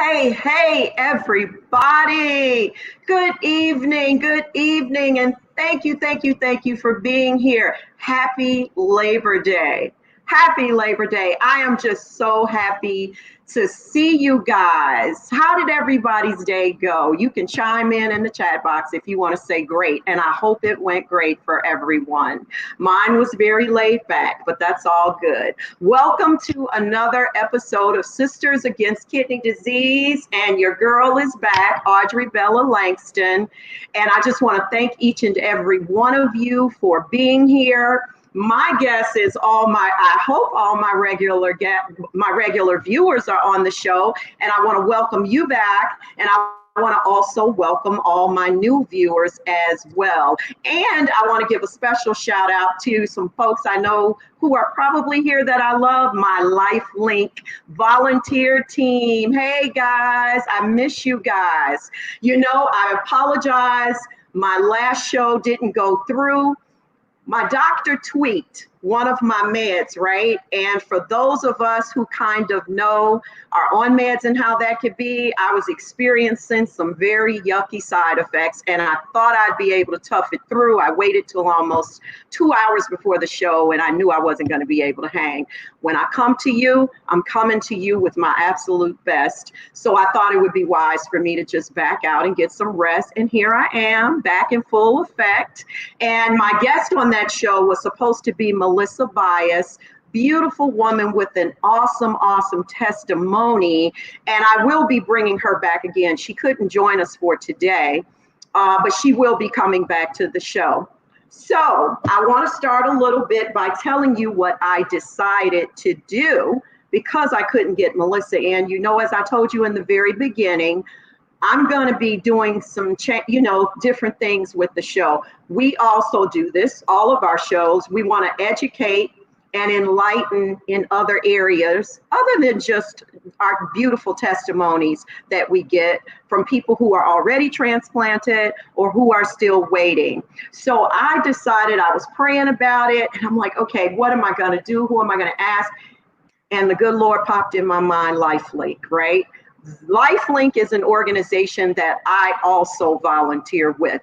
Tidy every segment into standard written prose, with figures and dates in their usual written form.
Hey, everybody. Good evening, and thank you for being here. Happy Labor Day. Happy Labor Day. I am just so happy to see you guys. How did everybody's day go? You can chime in the chat box if you want to say great, and I hope it went great for everyone. Mine was very laid back, but that's all good. Welcome to another episode of Sisters Against Kidney Disease, and your girl is back, Audrey Bella Langston, and I just want to thank each and every one of you for being here. My guess is I hope all my regular viewers are on the show, and I want to welcome you back, and I want to also welcome all my new viewers as well. And I want to give a special shout out to some folks I know who are probably here that I love, my Lifelink volunteer team. Hey guys, I miss you guys. I apologize. My last show didn't go through. My doctor tweaked one of my meds, right? And for those of us who kind of know are on meds and how that could be, I was experiencing some very yucky side effects, and I thought I'd be able to tough it through. I waited till almost 2 hours before the show, and I knew I wasn't going to be able to hang. When I come to you, I'm coming to you with my absolute best. So I thought it would be wise for me to just back out and get some rest. And here I am, back in full effect. And my guest on that show was supposed to be Melissa Bias, beautiful woman with an awesome testimony. And I will be bringing her back again. She couldn't join us for today, but she will be coming back to the show. So I want to start a little bit by telling you what I decided to do because I couldn't get Melissa in. As I told you in the very beginning, I'm going to be doing some, different things with the show. We also do this, all of our shows. We want to educate and enlighten in other areas other than just our beautiful testimonies that we get from people who are already transplanted or who are still waiting. So I decided, I was praying about it, and I'm like, okay, what am I going to do? Who am I going to ask? And the good Lord popped in my mind, Lifelink, right? Lifelink is an organization that I also volunteer with.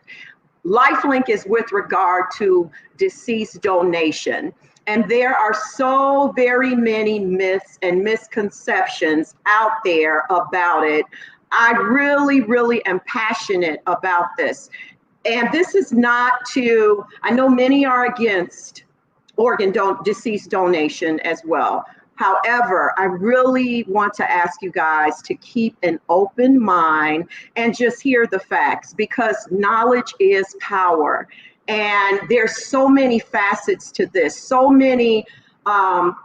Lifelink is with regard to deceased donation. And there are so very many myths and misconceptions out there about it. I really am passionate about this. And this is not I know many are against deceased donation as well. However, I really want to ask you guys to keep an open mind and just hear the facts, because knowledge is power. And there's so many facets to this, so many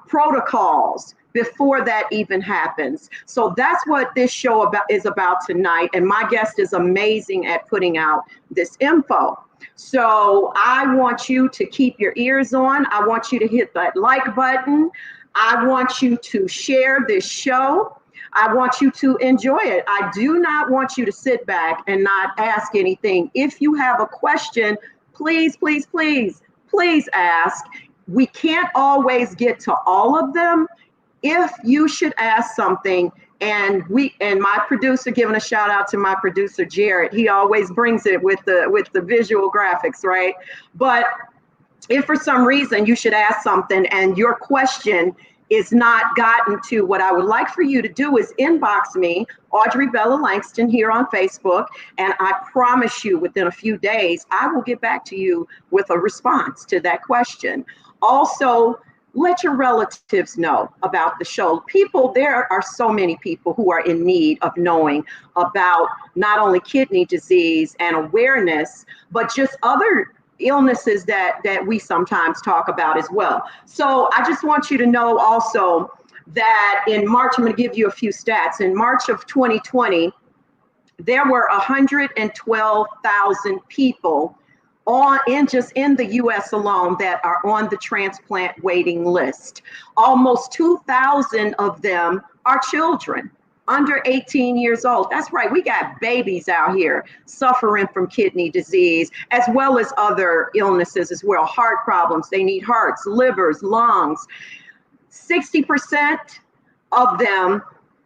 protocols before that even happens. So that's what this show is about tonight. And my guest is amazing at putting out this info. So I want you to keep your ears on. I want you to hit that like button. I want you to share this show. I want you to enjoy it. I do not want you to sit back and not ask anything. If you have a question, please ask. We can't always get to all of them. If you should ask something, and my producer, giving a shout out to my producer, Jared, he always brings it with the visual graphics, right? But if for some reason you should ask something and your question is not gotten to, what I would like for you to do is inbox me, Audrey Bella Langston, here on Facebook, and I promise you within a few days, I will get back to you with a response to that question. Also, let your relatives know about the show. There are so many people who are in need of knowing about not only kidney disease and awareness, but just other illnesses that we sometimes talk about as well. So I just want you to know also that in March, I'm going to give you a few stats. In March of 2020, there were 112,000 people in the US alone that are on the transplant waiting list. Almost 2,000 of them are children under 18 years old. That's right, we got babies out here suffering from kidney disease, as well as other illnesses as well, heart problems. They need hearts, livers, lungs. 60% of them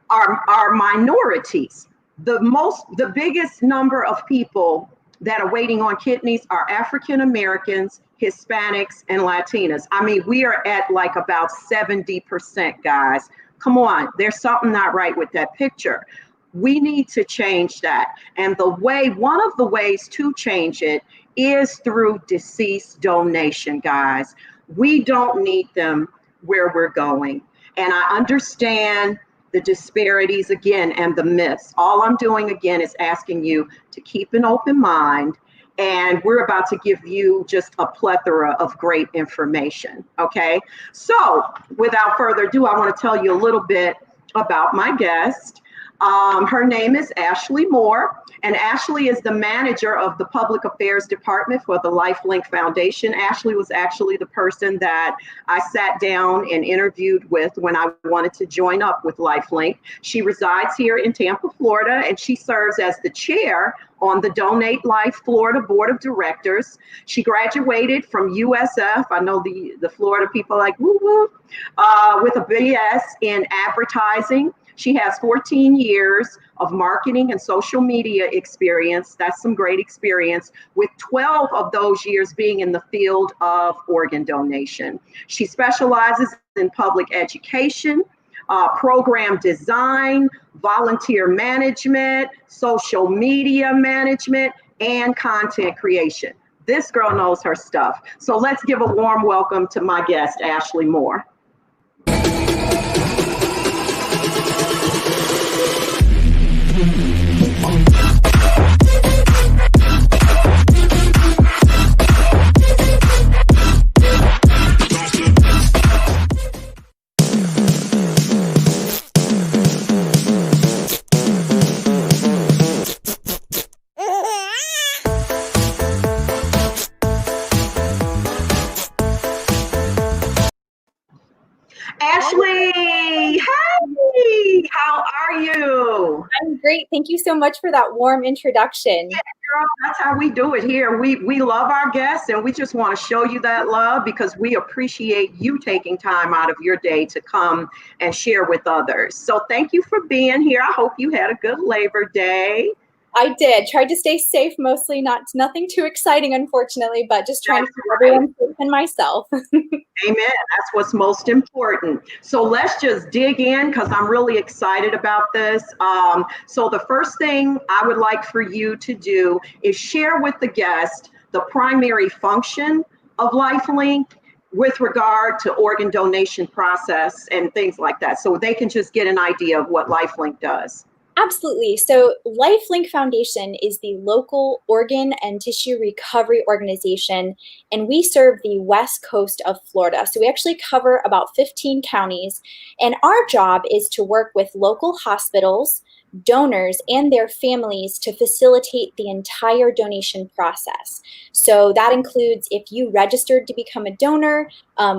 are minorities. The biggest number of people that are waiting on kidneys are African Americans, Hispanics, and Latinas. I mean, we are at like about 70%, guys. Come on, there's something not right with that picture. We need to change that. And one of the ways to change it is through deceased donation, guys. We don't need them where we're going. And I understand the disparities again and the myths. All I'm doing again is asking you to keep an open mind. And we're about to give you just a plethora of great information. Okay. So without further ado, I want to tell you a little bit about my guest. Her name is Ashley Moore, and Ashley is the manager of the Public Affairs Department for the Lifelink Foundation. Ashley was actually the person that I sat down and interviewed with when I wanted to join up with Lifelink. She resides here in Tampa, Florida, and she serves as the chair on the Donate Life Florida Board of Directors. She graduated from USF. I know the Florida people like woo woo, with a BS in advertising. She has 14 years of marketing and social media experience. That's some great experience, with 12 of those years being in the field of organ donation. She specializes in public education, program design, volunteer management, social media management, and content creation. This girl knows her stuff. So let's give a warm welcome to my guest, Ashley Moore. Ashley, hey, how are you? I'm great. Thank you so much for that warm introduction. Yeah, girl, that's how we do it here. We love our guests, and we just want to show you that love because we appreciate you taking time out of your day to come and share with others. So thank you for being here. I hope you had a good Labor Day. I did. Tried to stay safe mostly, nothing too exciting, unfortunately, but just trying to keep everyone safe and myself. Amen. That's what's most important. So let's just dig in because I'm really excited about this. So the first thing I would like for you to do is share with the guest the primary function of Lifelink with regard to organ donation process and things like that, so they can just get an idea of what Lifelink does. Absolutely. So Lifelink Foundation is the local organ and tissue recovery organization, and we serve the west coast of Florida. So we actually cover about 15 counties, and our job is to work with local hospitals, donors, and their families to facilitate the entire donation process. So that includes if you registered to become a donor,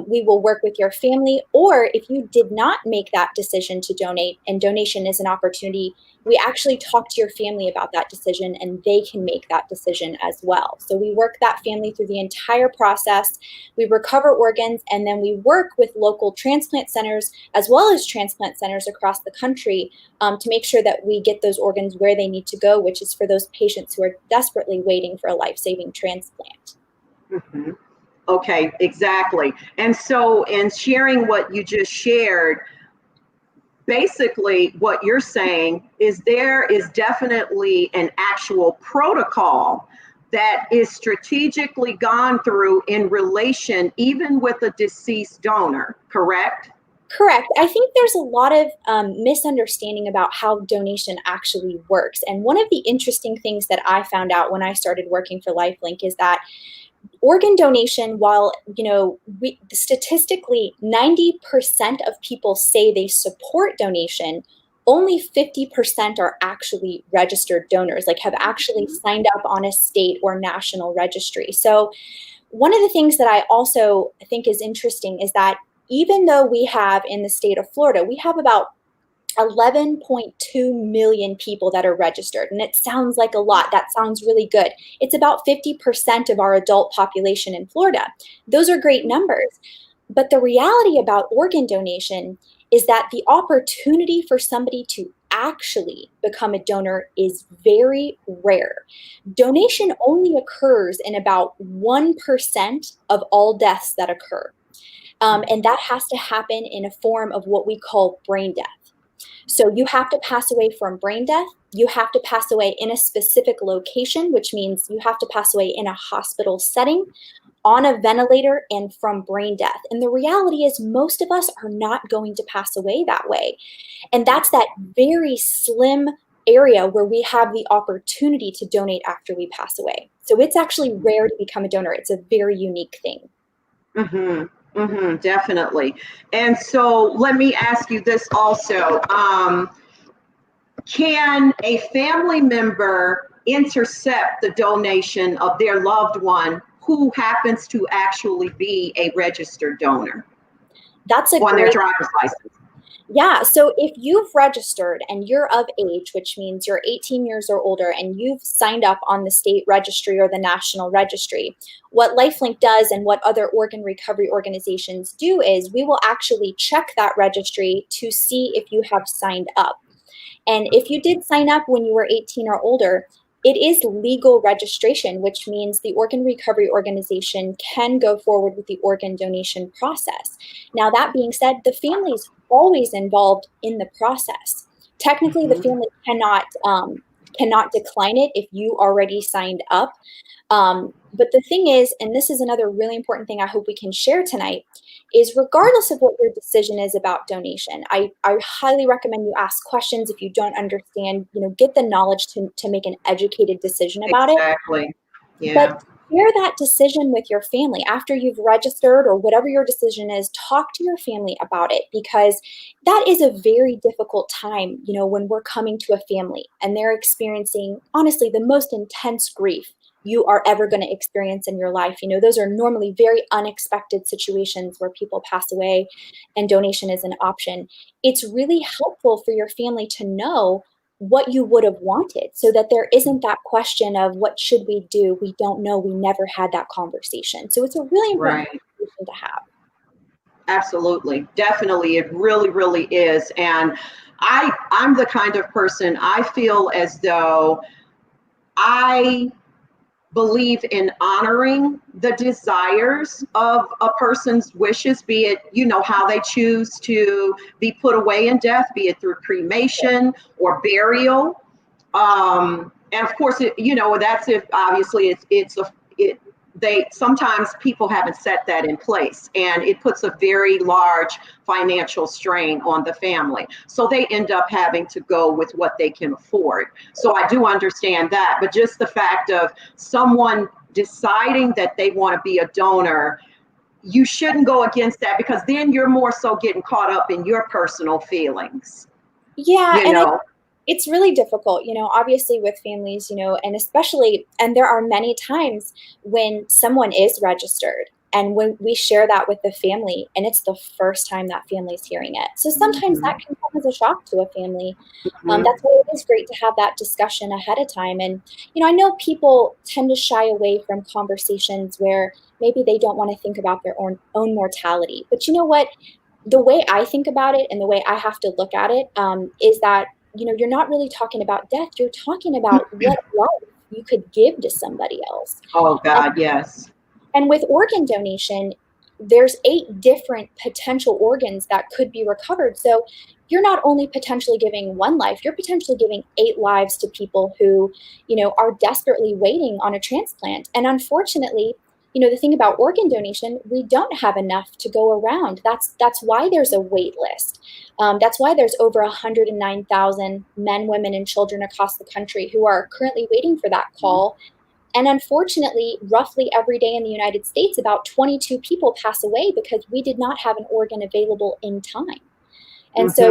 we will work with your family, or if you did not make that decision to donate and donation is an opportunity, we actually talk to your family about that decision and they can make that decision as well. So we work that family through the entire process. We recover organs, and then we work with local transplant centers as well as transplant centers across the country to make sure that we get those organs where they need to go, which is for those patients who are desperately waiting for a life-saving transplant. Mm-hmm. Okay, exactly. And so in sharing what you just shared, basically what you're saying is there is definitely an actual protocol that is strategically gone through in relation even with a deceased donor, correct? Correct. I think there's a lot of misunderstanding about how donation actually works. And one of the interesting things that I found out when I started working for Lifelink is that organ donation, while, statistically 90% of people say they support donation, only 50% are actually registered donors, like have actually signed up on a state or national registry. So one of the things that I also think is interesting is that even though we have in the state of Florida, we have about 11.2 million people that are registered. And it sounds like a lot. That sounds really good. It's about 50% of our adult population in Florida. Those are great numbers. But the reality about organ donation is that the opportunity for somebody to actually become a donor is very rare. Donation only occurs in about 1% of all deaths that occur. And that has to happen in a form of what we call brain death. So you have to pass away from brain death. You have to pass away in a specific location, which means you have to pass away in a hospital setting, on a ventilator, and from brain death. And the reality is most of us are not going to pass away that way. And that's that very slim area where we have the opportunity to donate after we pass away. So it's actually rare to become a donor. It's a very unique thing. Definitely. And so let me ask you this also. Can a family member intercept the donation of their loved one who happens to actually be a registered donor? That's a on their driver's license. Yeah, so if you've registered and you're of age, which means you're 18 years or older, and you've signed up on the state registry or the national registry, what Lifelink does and what other organ recovery organizations do is we will actually check that registry to see if you have signed up. And if you did sign up when you were 18 or older, it is legal registration, which means the organ recovery organization can go forward with the organ donation process. Now, that being said, the family is always involved in the process. Technically, the family cannot decline it if you already signed up. But the thing is, and this is another really important thing I hope we can share tonight, is regardless of what your decision is about donation, I highly recommend you ask questions if you don't understand, get the knowledge to make an educated decision about it. Exactly. Yeah. But share that decision with your family after you've registered or whatever your decision is. Talk to your family about it, because that is a very difficult time, when we're coming to a family and they're experiencing, honestly, the most intense grief you are ever going to experience in your life. Those are normally very unexpected situations where people pass away and donation is an option. It's really helpful for your family to know what you would have wanted, so that there isn't that question of what should we do? We don't know. We never had that conversation. So it's a really important conversation to have. Absolutely. Definitely. It really, really is. And I'm the kind of person, I feel as though I believe in honoring the desires of a person's wishes, be it, how they choose to be put away in death, be it through cremation or burial. And of course, that's if obviously sometimes people haven't set that in place, and it puts a very large financial strain on the family. So they end up having to go with what they can afford. So I do understand that, but just the fact of someone deciding that they want to be a donor, you shouldn't go against that, because then you're more so getting caught up in your personal feelings. Yeah, it's really difficult, obviously with families, and especially, and there are many times when someone is registered and when we share that with the family and it's the first time that family's hearing it. So sometimes that can come as a shock to a family. That's why it is great to have that discussion ahead of time. And, I know people tend to shy away from conversations where maybe they don't want to think about their own mortality. But you know what? The way I think about it and the way I have to look at it is that, you're not really talking about death. You're talking about what life you could give to somebody else. Oh, God, yes. And with organ donation, there's 8 different potential organs that could be recovered. So you're not only potentially giving one life, you're potentially giving 8 lives to people who, are desperately waiting on a transplant. And unfortunately, the thing about organ donation, we don't have enough to go around. That's why there's a wait list. That's why there's over 109,000 men, women, and children across the country who are currently waiting for that call. And unfortunately, roughly every day in the United States, about 22 people pass away because we did not have an organ available in time. And so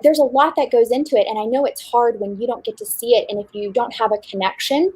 there's a lot that goes into it. And I know it's hard when you don't get to see it. And if you don't have a connection,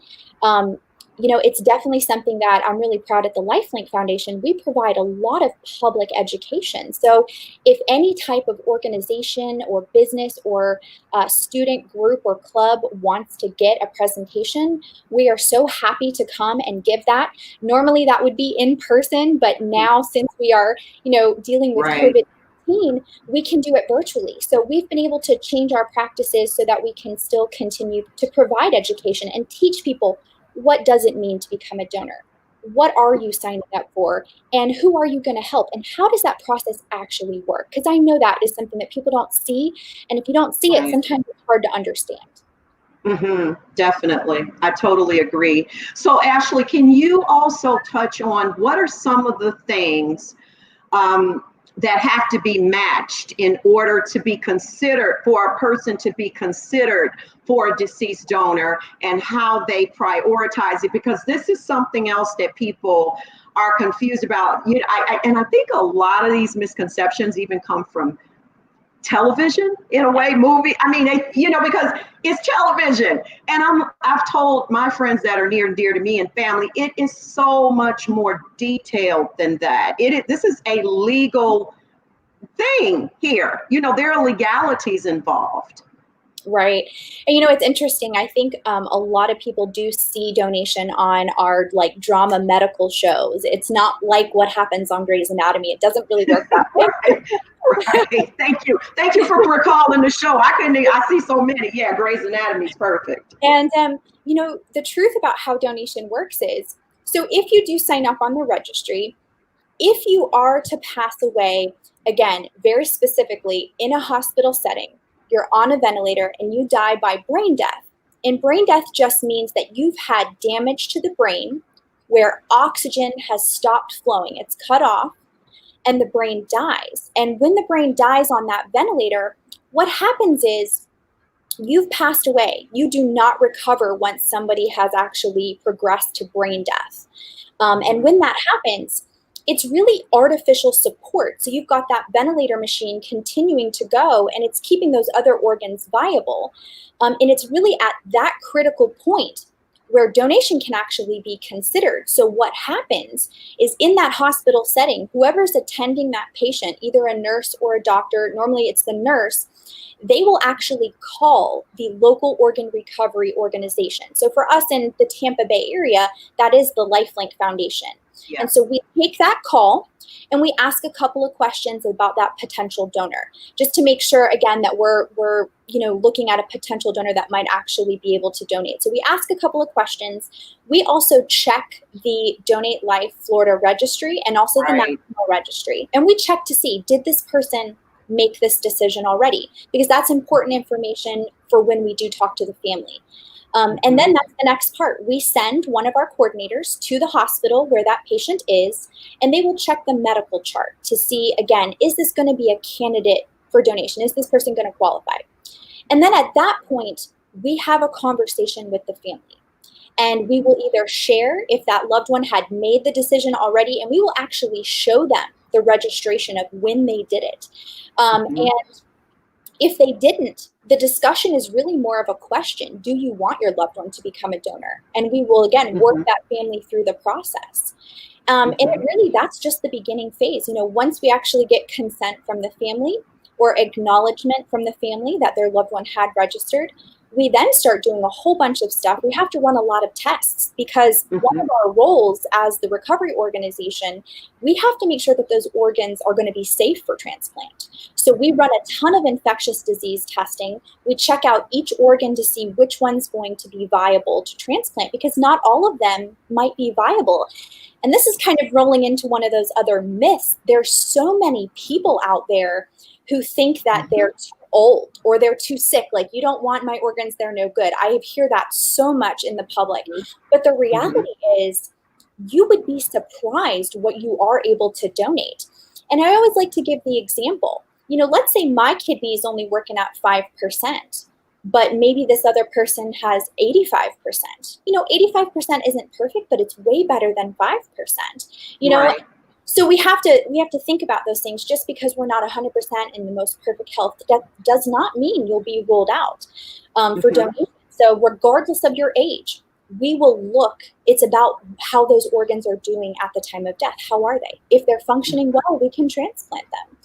it's definitely something that I'm really proud at the Lifelink Foundation. We provide a lot of public education. So if any type of organization or business or student group or club wants to get a presentation, we are so happy to come and give that. Normally that would be in person, but now since we are, dealing with COVID-19, COVID-19, we can do it virtually. So we've been able to change our practices so that we can still continue to provide education and teach people, what does it mean to become a donor? What are you signing up for? And who are you going to help? And how does that process actually work? Because I know that is something that people don't see. And if you don't see it, sometimes it's hard to understand. Definitely. I totally agree. So Ashley, can you also touch on what are some of the things that have to be matched in order to be considered, for a person to be considered for a deceased donor, and how they prioritize it? Because this is something else that people are confused about. You know, and I think a lot of these misconceptions even come from television, in a way, movie. I mean, because it's television. And I've told my friends that are near and dear to me and family, it is so much more detailed than that. This is a legal thing here. There are legalities involved. Right. And it's interesting. I think a lot of people do see donation on our like drama medical shows. It's not like what happens on Grey's Anatomy. It doesn't really work that way. Right. Thank you. Thank you for recalling the show. I see so many. Yeah, Grey's Anatomy is perfect. And the truth about how donation works is, so if you do sign up on the registry, if you are to pass away, again, very specifically in a hospital setting, you're on a ventilator and you die by brain death. And brain death just means that you've had damage to the brain where oxygen has stopped flowing. It's cut off and the brain dies. And when the brain dies on that ventilator, what happens is you've passed away. You do not recover once somebody has actually progressed to brain death. And when that happens, it's really artificial support. So you've got that ventilator machine continuing to go, and it's keeping those other organs viable. And it's really at that critical point where donation can actually be considered. So what happens is, in that hospital setting, whoever's attending that patient, either a nurse or a doctor, normally it's the nurse, they will actually call the local organ recovery organization. So for us in the Tampa Bay area, that is the Lifelink Foundation. Yeah. And so we take that call and we ask a couple of questions about that potential donor, just to make sure, again, that we're looking at a potential donor that might actually be able to donate. So we ask a couple of questions. We also check the Donate Life Florida registry and also the national registry. And we check to see, did this person make this decision already? Because that's important information for when we do talk to the family. And then that's the next part. We send one of our coordinators to the hospital where that patient is, and they will check the medical chart to see, again, is this going to be a candidate for donation? Is this person going to qualify? And then at that point, we have a conversation with the family. And we will either share if that loved one had made the decision already, and we will actually show them the registration of when they did it. And if they didn't, the discussion is really more of a question. Do you want your loved one to become a donor? And we will, again, work that family through the process. And it really, that's just the beginning phase. Once we actually get consent from the family or acknowledgement from the family that their loved one had registered, we then start doing a whole bunch of stuff. We have to run a lot of tests because one of our roles as the recovery organization, we have to make sure that those organs are going to be safe for transplant. So we run a ton of infectious disease testing. We check out each organ to see which one's going to be viable to transplant, because not all of them might be viable. And this is kind of rolling into one of those other myths. There's so many people out there who think that they're too old or they're too sick. Like, you don't want my organs, they're no good. I hear that so much in the public. But the reality is, you would be surprised what you are able to donate. And I always like to give the example. Let's say my kidney is only working at 5%, but maybe this other person has 85%. 85% isn't perfect, but it's way better than 5%. So we have to think about those things. Just because we're not 100% in the most perfect health, that does not mean you'll be ruled out for donation. So regardless of your age, we will look. It's about how those organs are doing at the time of death. How are they? If they're functioning well, we can transplant them.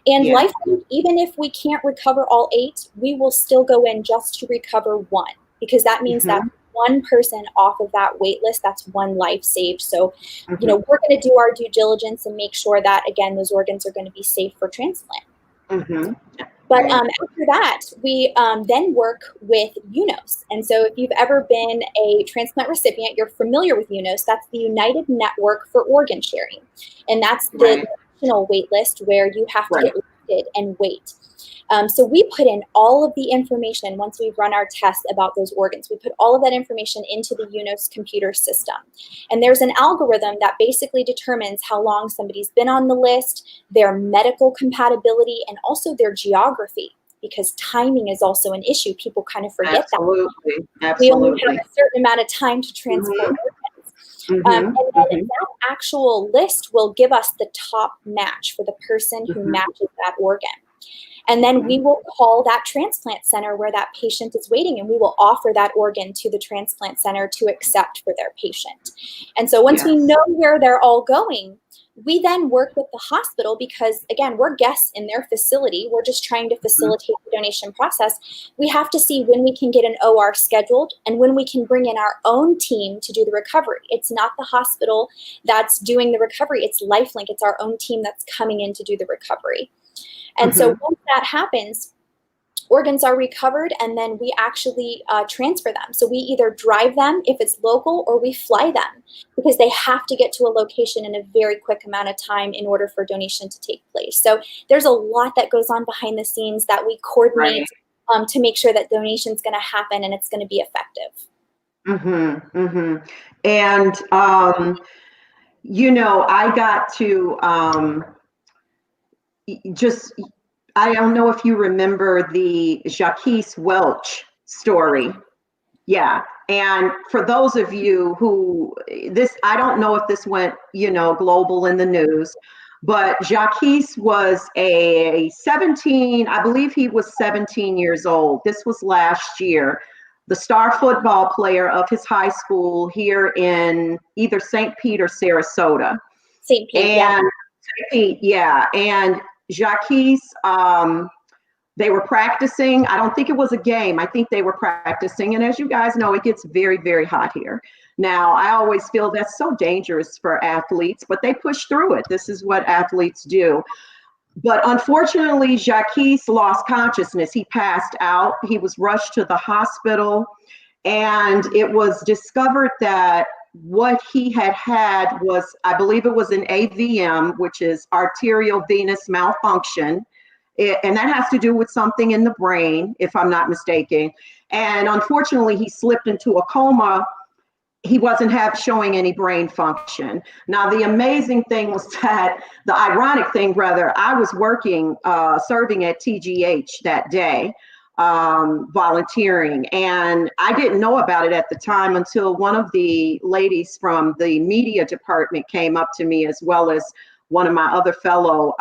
And Lifelink, even if we can't recover all 8, we will still go in just to recover 1, because that means that one person off of that wait list, that's one life saved. So, Mm-hmm. We're going to do our due diligence and make sure that, again, those organs are going to be safe for transplant. Mm-hmm. But after that, we then work with UNOS. And so if you've ever been a transplant recipient, you're familiar with UNOS. That's the United Network for Organ Sharing. And that's the national wait list where you have to get listed and wait. So we put in all of the information once we've run our tests about those organs. We put all of that information into the UNOS computer system. And there's an algorithm that basically determines how long somebody's been on the list, their medical compatibility, and also their geography, because timing is also an issue. People kind of forget that. We only have a certain amount of time to transport organs. And then that actual list will give us the top match for the person who matches that organ. And then we will call that transplant center where that patient is waiting, and we will offer that organ to the transplant center to accept for their patient. And so once we know where they're all going, we then work with the hospital because, again, we're guests in their facility. We're just trying to facilitate the donation process. We have to see when we can get an OR scheduled and when we can bring in our own team to do the recovery. It's not the hospital that's doing the recovery. It's Lifelink. It's our own team that's coming in to do the recovery. And so once that happens, organs are recovered, and then we actually transfer them. So we either drive them if it's local, or we fly them, because they have to get to a location in a very quick amount of time in order for donation to take place. So there's a lot that goes on behind the scenes that we coordinate to make sure that donation is going to happen and it's going to be effective. And, I got to I don't know if you remember the Jaquise Welch story. Yeah. And for those of you who I don't know if this went, global in the news, but Jaquise was I believe he was 17 years old. This was last year. The star football player of his high school here in either St. Pete or Sarasota. St. Pete, St. Pete, yeah. And Jaquise, they were practicing. I don't think it was a game. I think they were practicing. And as you guys know, it gets very, very hot here. Now, I always feel that's so dangerous for athletes, but they push through it. This is what athletes do. But unfortunately, Jaquise lost consciousness. He passed out. He was rushed to the hospital, and it was discovered that what he had was, I believe it was an AVM, which is arterial venous malfunction. And that has to do with something in the brain, if I'm not mistaken. And unfortunately, he slipped into a coma. He wasn't showing any brain function. Now, the ironic thing, I was working, serving at TGH that day, volunteering. And I didn't know about it at the time until one of the ladies from the media department came up to me, as well as one of my other fellow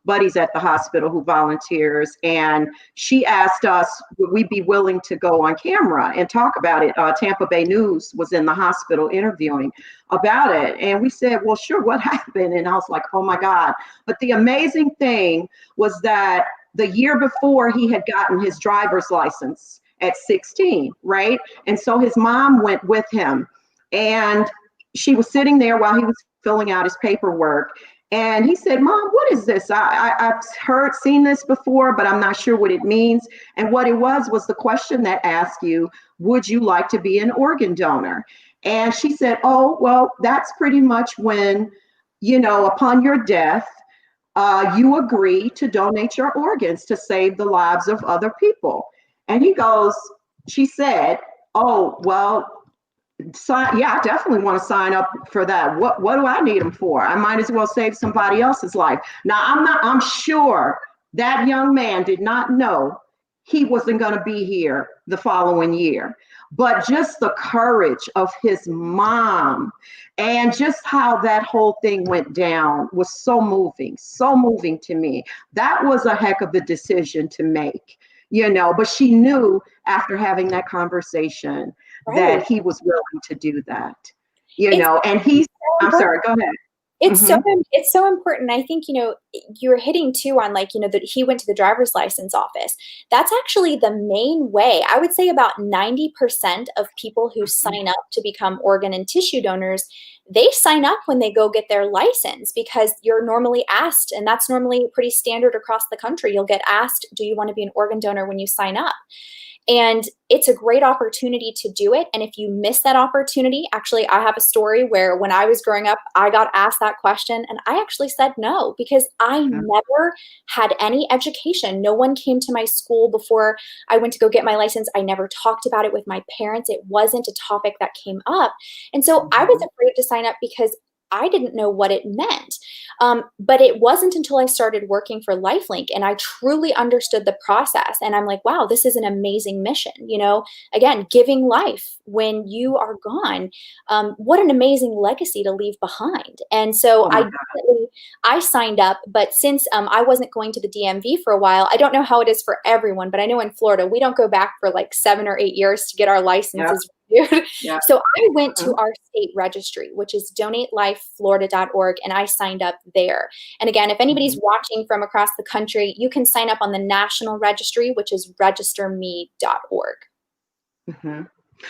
buddies at the hospital who volunteers. And she asked us, would we be willing to go on camera and talk about it? Tampa Bay News was in the hospital interviewing about it. And we said, well, sure, what happened? And I was like, oh my God. But the amazing thing was that the year before, he had gotten his driver's license at 16, right? And so his mom went with him, and she was sitting there while he was filling out his paperwork. And he said, Mom, what is this? I've seen this before, but I'm not sure what it means. And what it was the question that asked you, would you like to be an organ donor? And she said, oh, well, that's pretty much when, upon your death, you agree to donate your organs to save the lives of other people. And she said, oh, well, I definitely want to sign up for that. What do I need them for? I might as well save somebody else's life. Now, I'm sure that young man did not know he wasn't going to be here the following year. But just the courage of his mom and just how that whole thing went down was so moving to me. That was a heck of a decision to make, but she knew after having that conversation that he was willing to do that, and I'm sorry, go ahead. It's so important. I think, you're hitting too on like, that he went to the driver's license office. That's actually the main way. I would say about 90% of people who sign up to become organ and tissue donors, they sign up when they go get their license because you're normally asked, and that's normally pretty standard across the country. You'll get asked, do you want to be an organ donor when you sign up? And it's a great opportunity to do it. And if you miss that opportunity, actually, I have a story where when I was growing up, I got asked that question and I actually said no because I never had any education. No one came to my school before I went to go get my license. I never talked about it with my parents. It wasn't a topic that came up. And so I was afraid to sign up because I didn't know what it meant. But it wasn't until I started working for Lifelink and I truly understood the process. And I'm like, wow, this is an amazing mission. Again, giving life when you are gone. What an amazing legacy to leave behind. And so I signed up, but since I wasn't going to the DMV for a while, I don't know how it is for everyone, but I know in Florida, we don't go back for like 7 or 8 years to get our licenses. Yeah. So I went to our state registry, which is donatelifeflorida.org, and I signed up there. And again, if anybody's watching from across the country, you can sign up on the national registry, which is registerme.org.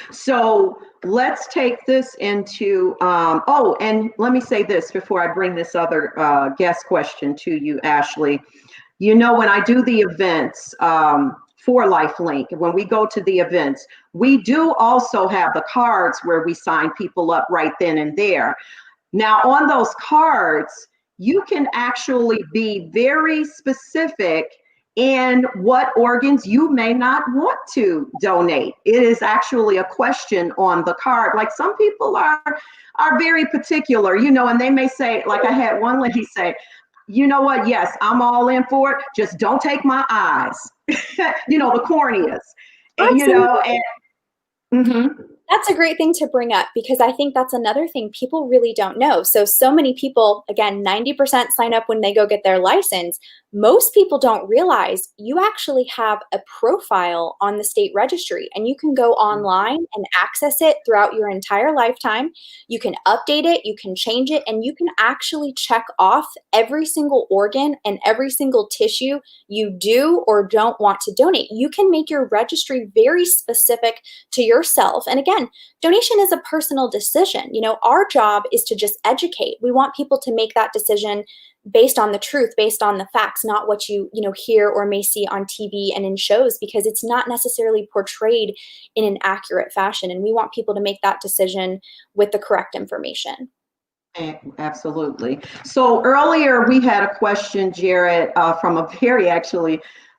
So let's take this into, and let me say this before I bring this other guest question to you, Ashley. When I do the events, for Lifelink, when we go to the events, we do also have the cards where we sign people up right then and there. Now, on those cards, you can actually be very specific in what organs you may not want to donate. It is actually a question on the card. Like some people are very particular, and they may say, like I had one lady say, you know what? Yes, I'm all in for it. Just don't take my eyes, the corneas. That's a great thing to bring up because I think that's another thing people really don't know. So many people, again, 90% sign up when they go get their license. Most people don't realize you actually have a profile on the state registry and you can go online and access it throughout your entire lifetime. You can update it, you can change it, and you can actually check off every single organ and every single tissue you do or don't want to donate. You can make your registry very specific to yourself. And again, donation is a personal decision. Our job is to just educate. We want people to make that decision based on the truth, based on the facts, not what you hear or may see on TV and in shows, because it's not necessarily portrayed in an accurate fashion. And we want people to make that decision with the correct information. Absolutely. So earlier we had a question, Jared, from a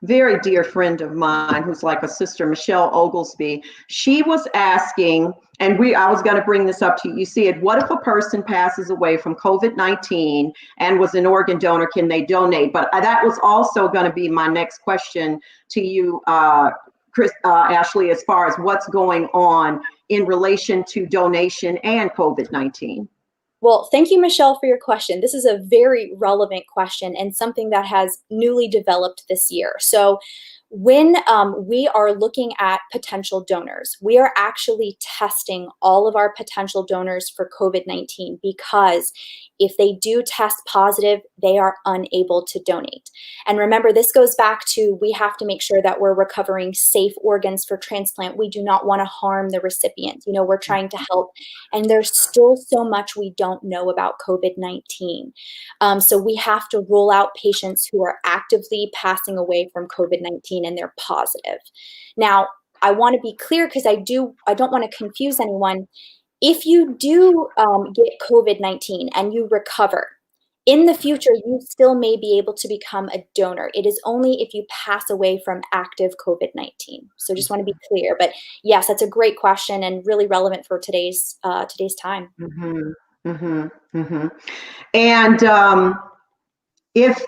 very dear friend of mine who's like a sister, Michelle Oglesby. She was asking, and I was going to bring this up to you. You see it. What if a person passes away from COVID-19 and was an organ donor? Can they donate? But that was also going to be my next question to you, Ashley, as far as what's going on in relation to donation and COVID-19. Well, thank you, Michelle, for your question. This is a very relevant question and something that has newly developed this year. So when we are looking at potential donors, we are actually testing all of our potential donors for COVID-19 because if they do test positive, they are unable to donate. And remember, this goes back to we have to make sure that we're recovering safe organs for transplant. We do not want to harm the recipient. We're trying to help. And there's still so much we don't know about COVID-19. So we have to rule out patients who are actively passing away from COVID-19 and they're positive. Now, I want to be clear because I don't want to confuse anyone. If you do get COVID-19 and you recover, in the future, you still may be able to become a donor. It is only if you pass away from active COVID-19. So just want to be clear. But yes, that's a great question and really relevant for today's time. And if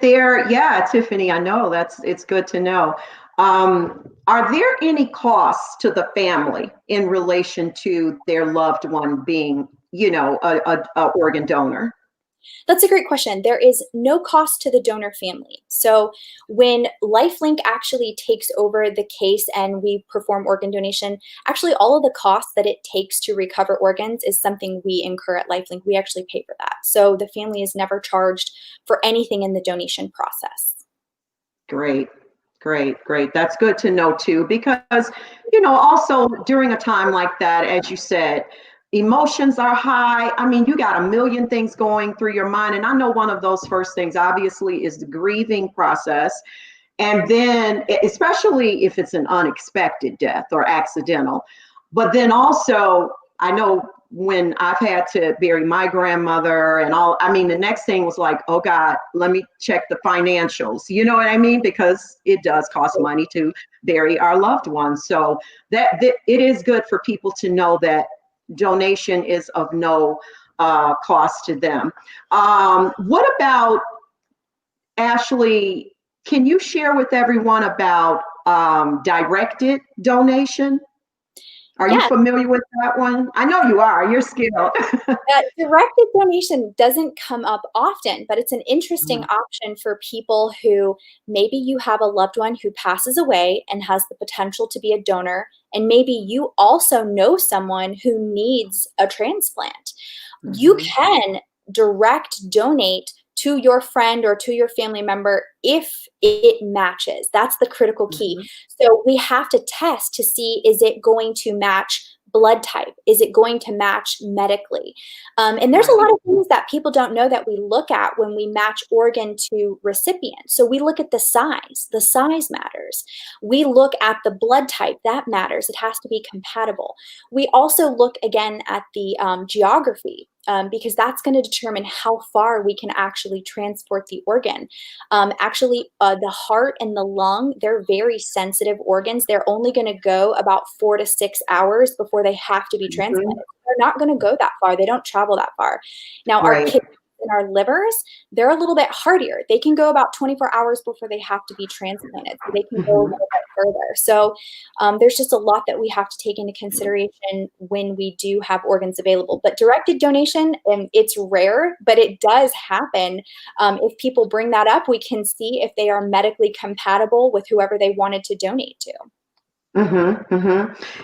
Tiffany, I know it's good to know. Are there any costs to the family in relation to their loved one being, a organ donor? That's a great question. There is no cost to the donor family. So when Lifelink actually takes over the case and we perform organ donation, actually all of the costs that it takes to recover organs is something we incur at Lifelink. We actually pay for that. So the family is never charged for anything in the donation process. Great. Great, great. That's good to know too, because, also during a time like that, as you said, emotions are high. I mean, you got a million things going through your mind. And I know one of those first things, obviously, is the grieving process. And then, especially if it's an unexpected death or accidental. But then also, I know when I've had to bury my grandmother and all, I mean, the next thing was like, oh God, let me check the financials. You know what I mean? Because it does cost money to bury our loved ones. So that it is good for people to know that donation is of no cost to them. What about, Ashley, can you share with everyone about directed donation? Are you familiar with that one? I know you are. You're skilled. Directed donation doesn't come up often, but it's an interesting option for people who maybe you have a loved one who passes away and has the potential to be a donor, and maybe you also know someone who needs a transplant. You can direct donate to your friend or to your family member if it matches. That's the critical key. So we have to test to see, is it going to match blood type? Is it going to match medically? And there's a lot of things that people don't know that we look at when we match organ to recipient. So we look at the size. The size matters. We look at the blood type. That matters. It has to be compatible. We also look again at the geography. Because that's going to determine how far we can actually transport the organ. The heart and the lung, they're very sensitive organs. They're only going to go about 4 to 6 hours before they have to be transplanted. They're not going to go that far. They don't travel that far. Now, our kidneys and our livers, they're a little bit hardier. They can go about 24 hours before they have to be transplanted. So they can go a little bit further. So there's just a lot that we have to take into consideration when we do have organs available. But directed donation, it's rare, but it does happen. If people bring that up, we can see if they are medically compatible with whoever they wanted to donate to. And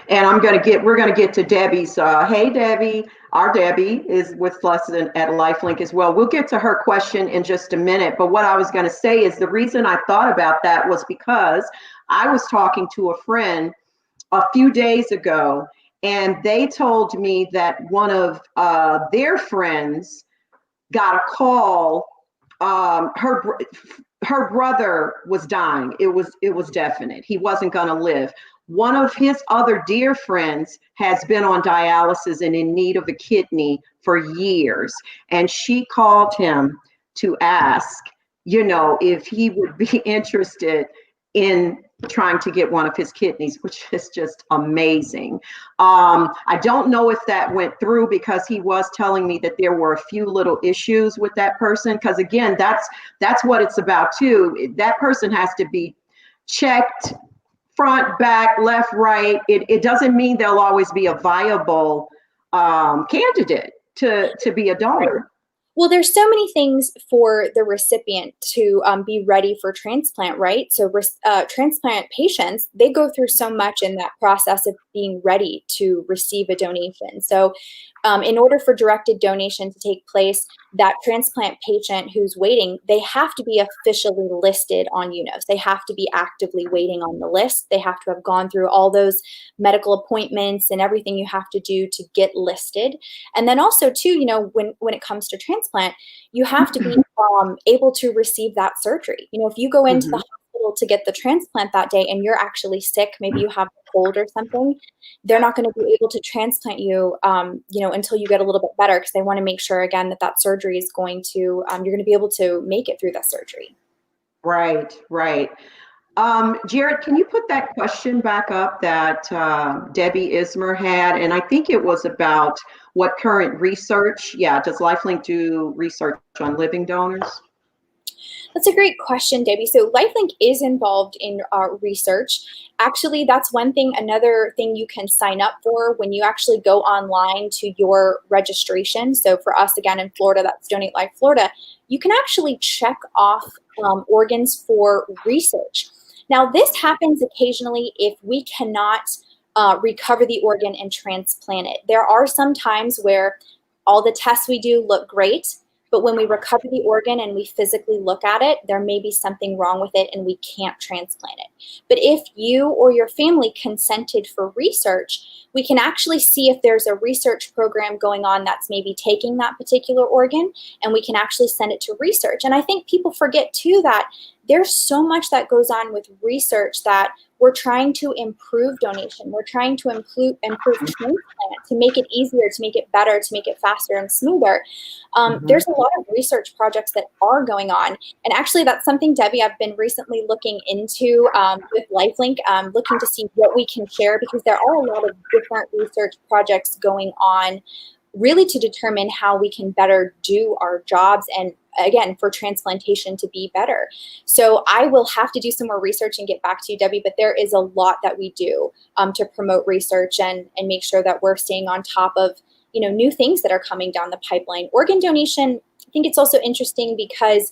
we're gonna get to Debbie's. Hey, Debbie, our Debbie is with us at Lifelink as well. We'll get to her question in just a minute. But what I was gonna say is the reason I thought about that was because I was talking to a friend a few days ago, and they told me that one of their friends got a call. Her brother was dying. It was definite. He wasn't gonna live. One of his other dear friends has been on dialysis and in need of a kidney for years. And she called him to ask, if he would be interested in trying to get one of his kidneys, which is just amazing. I don't know if that went through because he was telling me that there were a few little issues with that person. Because again, that's what it's about too. That person has to be checked front, back, left, right. It doesn't mean they'll always be a viable candidate to be a donor. Well, there's so many things for the recipient to be ready for transplant, right? So transplant patients, they go through so much in that process of being ready to receive a donation. So in order for directed donation to take place, that transplant patient who's waiting, they have to be officially listed on UNOS. They have to be actively waiting on the list. They have to have gone through all those medical appointments and everything you have to do to get listed. And then also too, when it comes to transplant, you have to be able to receive that surgery. If you go into the hospital to get the transplant that day and you're actually sick, maybe you have a cold or something, they're not going to be able to transplant you, until you get a little bit better, because they want to make sure again that surgery is going to, you're going to be able to make it through that surgery. Right. Jared, can you put that question back up that Debbie Ismer had? And I think it was about what current research, does Lifelink do research on living donors? That's a great question, Debbie. So Lifelink is involved in research. Actually, that's another thing you can sign up for when you actually go online to your registration. So for us, again, in Florida, that's Donate Life Florida, you can actually check off organs for research. Now, this happens occasionally if we cannot recover the organ and transplant it. There are some times where all the tests we do look great, but when we recover the organ and we physically look at it, there may be something wrong with it and we can't transplant it. But if you or your family consented for research, we can actually see if there's a research program going on that's maybe taking that particular organ, and we can actually send it to research. And I think people forget too that there's so much that goes on with research, that we're trying to improve donation. We're trying to improve transplant, to make it easier, to make it better, to make it faster and smoother. There's a lot of research projects that are going on. And actually, that's something, Debbie, I've been recently looking into with Lifelink, looking to see what we can share, because there are a lot of different research projects going on, really to determine how we can better do our jobs, and again, for transplantation to be better. So I will have to do some more research and get back to you, Debbie, but there is a lot that we do to promote research and make sure that we're staying on top of, new things that are coming down the pipeline. Organ donation, I think it's also interesting because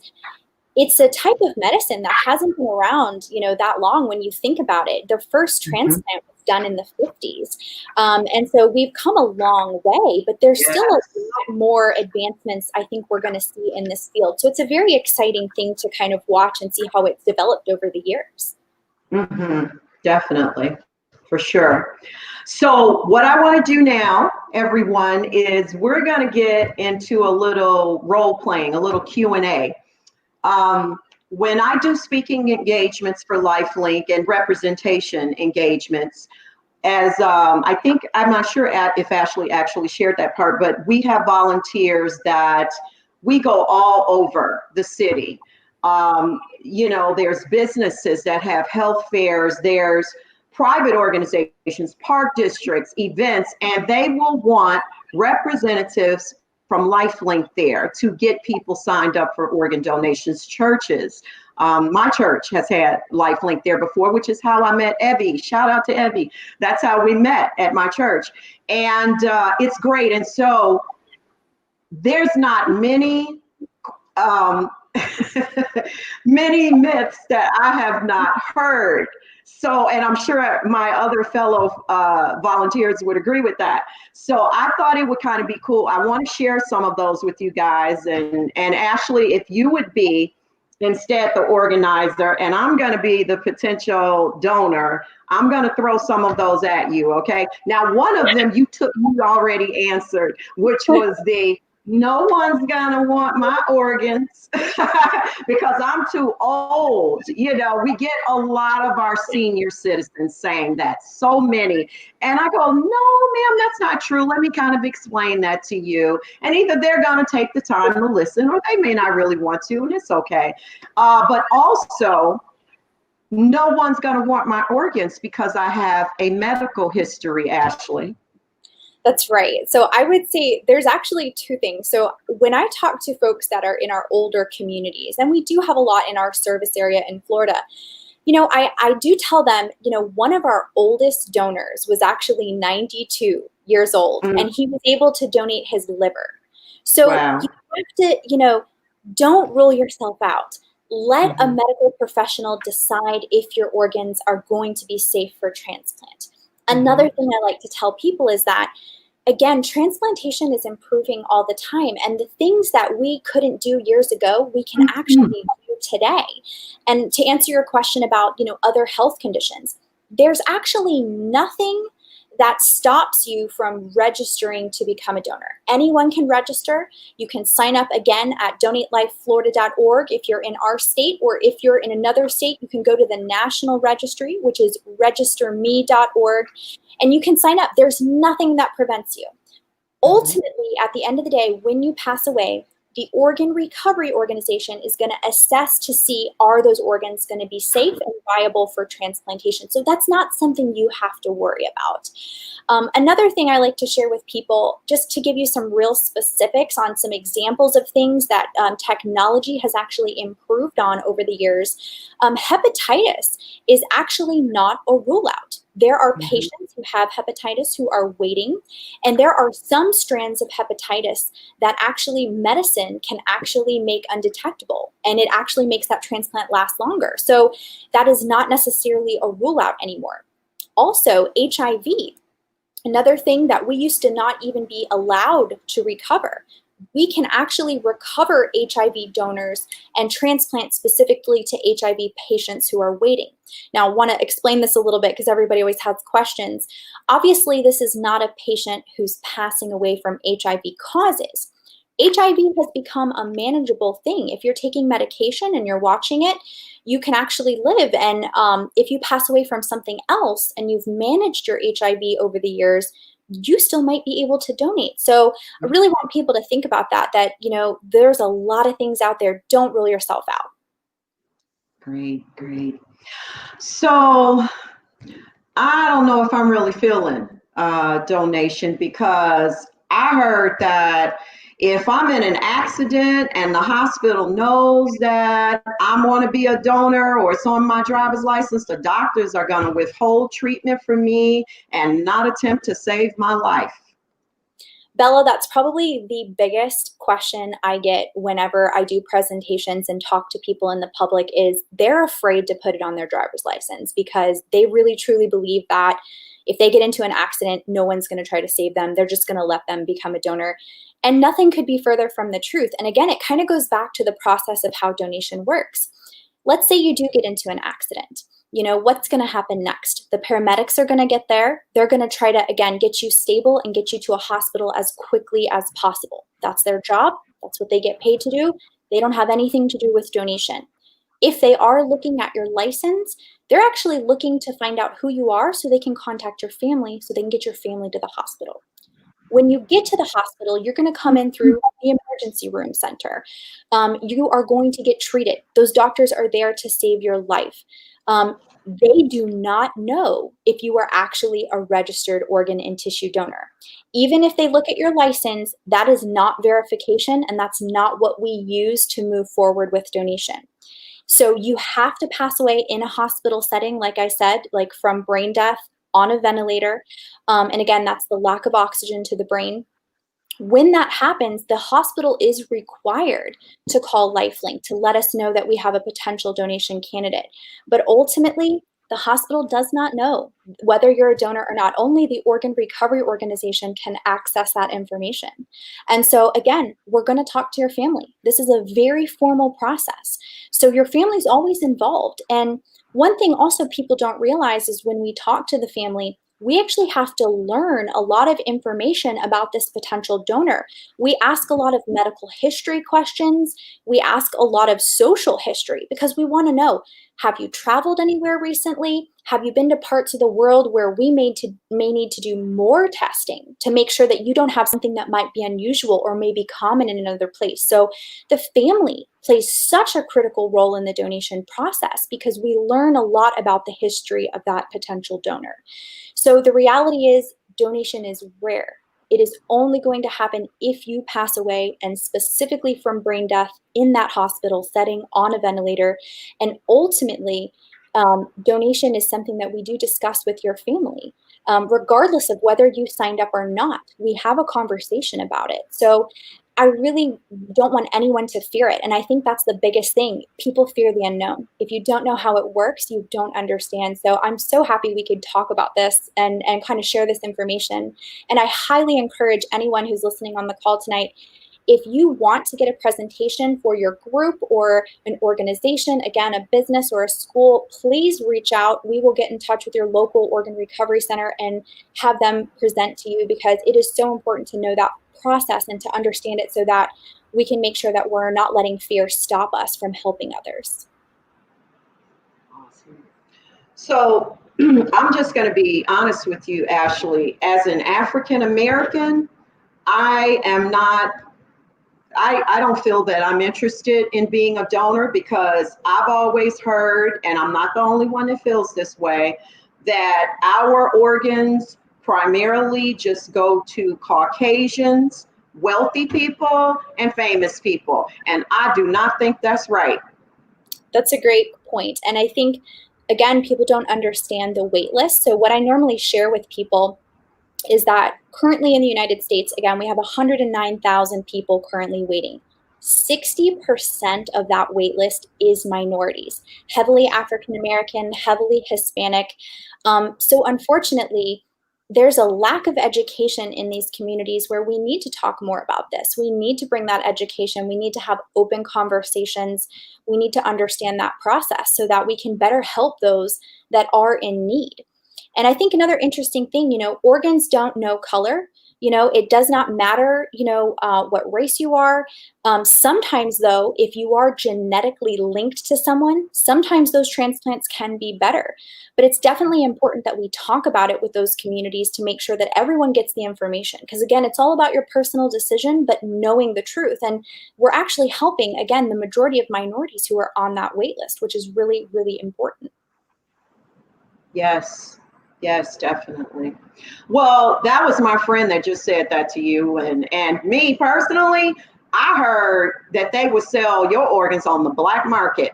it's a type of medicine that hasn't been around, that long when you think about it. The first transplant was done in the 50s. And so we've come a long way, but there's still a lot more advancements I think we're going to see in this field. So it's a very exciting thing to kind of watch and see how it's developed over the years. Definitely, for sure. So what I want to do now, everyone, is we're going to get into a little role playing, a little Q&A. When I do speaking engagements for Lifelink and representation engagements, as I think, I'm not sure if Ashley actually shared that part, but we have volunteers that we go all over the city. There's businesses that have health fairs, there's private organizations, park districts, events, and they will want representatives from Lifelink there to get people signed up for organ donations. Churches, my church has had Lifelink there before, which is how I met Evie. Shout out to Evie. That's how we met at my church. And it's great. And so there's not many many myths that I have not heard. So, and I'm sure my other fellow volunteers would agree with that. So I thought it would kind of be cool. I want to share some of those with you guys. And Ashley, if you would be instead the organizer, and I'm going to be the potential donor, I'm going to throw some of those at you. Okay. Now, one of them you already answered, which was no one's gonna want my organs because I'm too old. We get a lot of our senior citizens saying that, so many. And I go, no, ma'am, that's not true. Let me kind of explain that to you. And either they're gonna take the time to listen, or they may not really want to, and it's okay. But also, no one's gonna want my organs because I have a medical history, Ashley. That's right. So I would say there's actually two things. So when I talk to folks that are in our older communities, and we do have a lot in our service area in Florida, I do tell them, one of our oldest donors was actually 92 years old, and he was able to donate his liver. So wow. You have to, don't rule yourself out. Let a medical professional decide if your organs are going to be safe for transplant. Another thing I like to tell people is that, again, transplantation is improving all the time. And the things that we couldn't do years ago, we can actually do today. And to answer your question about, other health conditions, there's actually nothing that stops you from registering to become a donor. Anyone can register. You can sign up again at donatelifeflorida.org if you're in our state, or if you're in another state, you can go to the national registry, which is registerme.org, and you can sign up. There's nothing that prevents you. Ultimately, at the end of the day, when you pass away, the organ recovery organization is going to assess to see, are those organs going to be safe and viable for transplantation? So that's not something you have to worry about. Another thing I like to share with people, just to give you some real specifics on some examples of things that technology has actually improved on over the years, hepatitis is actually not a rule out. There are patients who have hepatitis who are waiting, and there are some strands of hepatitis that actually medicine can actually make undetectable, and it actually makes that transplant last longer. So that is not necessarily a rule out anymore. Also, HIV, another thing that we used to not even be allowed to recover. We can actually recover HIV donors and transplant specifically to HIV patients who are waiting. Now, I want to explain this a little bit because everybody always has questions. Obviously, this is not a patient who's passing away from HIV causes. HIV has become a manageable thing. If you're taking medication and you're watching it, you can actually live. And if you pass away from something else and you've managed your HIV over the years, you still might be able to donate. So I really want people to think about that, you know, there's a lot of things out there. Don't rule yourself out. Great, great. So I don't know if I'm really feeling donation, because I heard that if I'm in an accident and the hospital knows that I'm going to be a donor or it's on my driver's license, the doctors are going to withhold treatment from me and not attempt to save my life. Bella, that's probably the biggest question I get whenever I do presentations and talk to people in the public is they're afraid to put it on their driver's license because they really truly believe that if they get into an accident, no one's going to try to save them. They're just going to let them become a donor. And nothing could be further from the truth. And again, it kind of goes back to the process of how donation works. Let's say you do get into an accident. You know, what's going to happen next? The paramedics are going to get there. They're going to try to, again, get you stable and get you to a hospital as quickly as possible. That's their job. That's what they get paid to do. They don't have anything to do with donation. If they are looking at your license, they're actually looking to find out who you are so they can contact your family so they can get your family to the hospital. When you get to the hospital, you're going to come in through the emergency room center. You are going to get treated. Those doctors are there to save your life. They do not know if you are actually a registered organ and tissue donor. Even if they look at your license, that is not verification, and that's not what we use to move forward with donation. So you have to pass away in a hospital setting, like I said, like from brain death, on a ventilator. And again, that's the lack of oxygen to the brain. When that happens, the hospital is required to call Lifelink to let us know that we have a potential donation candidate. But ultimately, the hospital does not know whether you're a donor or not. Only the organ recovery organization can access that information. And so again, we're going to talk to your family. This is a very formal process. So your family's always involved. And one thing also people don't realize is when we talk to the family, we actually have to learn a lot of information about this potential donor. We ask a lot of medical history questions. We ask a lot of social history because we want to know, have you traveled anywhere recently? Have you been to parts of the world where we may need to do more testing to make sure that you don't have something that might be unusual or may be common in another place? So the family plays such a critical role in the donation process because we learn a lot about the history of that potential donor. So the reality is donation is rare. It is only going to happen if you pass away, and specifically from brain death in that hospital setting on a ventilator. And ultimately, donation is something that we do discuss with your family. Regardless of whether you signed up or not, we have a conversation about it. So I really don't want anyone to fear it. And I think that's the biggest thing. People fear the unknown. If you don't know how it works, you don't understand. So I'm so happy we could talk about this and kind of share this information. And I highly encourage anyone who's listening on the call tonight, if you want to get a presentation for your group or an organization, again, a business or a school, please reach out. We will get in touch with your local organ recovery center and have them present to you, because it is so important to know that process and to understand it so that we can make sure that we're not letting fear stop us from helping others. Awesome. So I'm just going to be honest with you, Ashley. As an African American, I am not I don't feel that I'm interested in being a donor because I've always heard, and I'm not the only one that feels this way, that our organs primarily just go to Caucasians, wealthy people, and famous people. And I do not think that's right. That's a great point. And I think, again, people don't understand the wait list. So what I normally share with people is that currently in the United States, again, we have 109,000 people currently waiting. 60% of that wait list is minorities, heavily African American, heavily Hispanic. So unfortunately, there's a lack of education in these communities where we need to talk more about this. We need to bring that education. We need to have open conversations. We need to understand that process so that we can better help those that are in need. And I think another interesting thing, organs don't know color. It does not matter, what race you are. Sometimes, though, if you are genetically linked to someone, sometimes those transplants can be better. But it's definitely important that we talk about it with those communities to make sure that everyone gets the information. Because, again, it's all about your personal decision, but knowing the truth. And we're actually helping, again, the majority of minorities who are on that wait list, which is really, really important. Yes. Yes, definitely. Well, that was my friend that just said that to you. And me personally, I heard that they would sell your organs on the black market.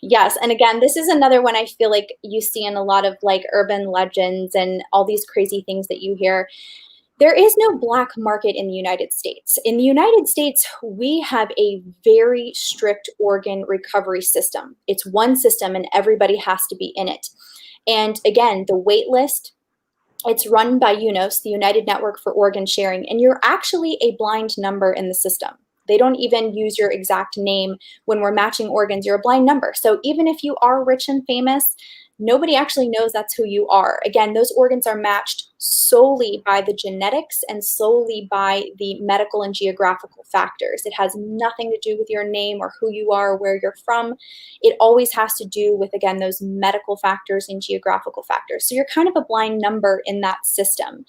Yes. And again, this is another one I feel like you see in a lot of like urban legends and all these crazy things that you hear. There is no black market in the United States. In the United States, we have a very strict organ recovery system. It's one system and everybody has to be in it. And again, the wait list, it's run by UNOS, the United Network for Organ Sharing, and you're actually a blind number in the system. They don't even use your exact name when we're matching organs. You're a blind number. So even if you are rich and famous, nobody actually knows that's who you are. Again, those organs are matched solely by the genetics and solely by the medical and geographical factors. It has nothing to do with your name or who you are or where you're from. It always has to do with, again, those medical factors and geographical factors. So you're kind of a blind number in that system.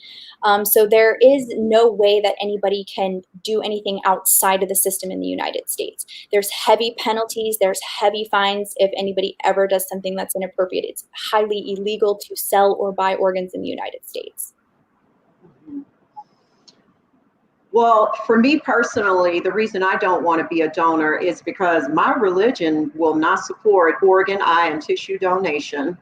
So there is no way that anybody can do anything outside of the system in the United States. There's heavy penalties, there's heavy fines if anybody ever does something that's inappropriate. It's highly illegal to sell or buy organs in the United States. Well, for me personally, the reason I don't want to be a donor is because my religion will not support organ, eye, and tissue donation.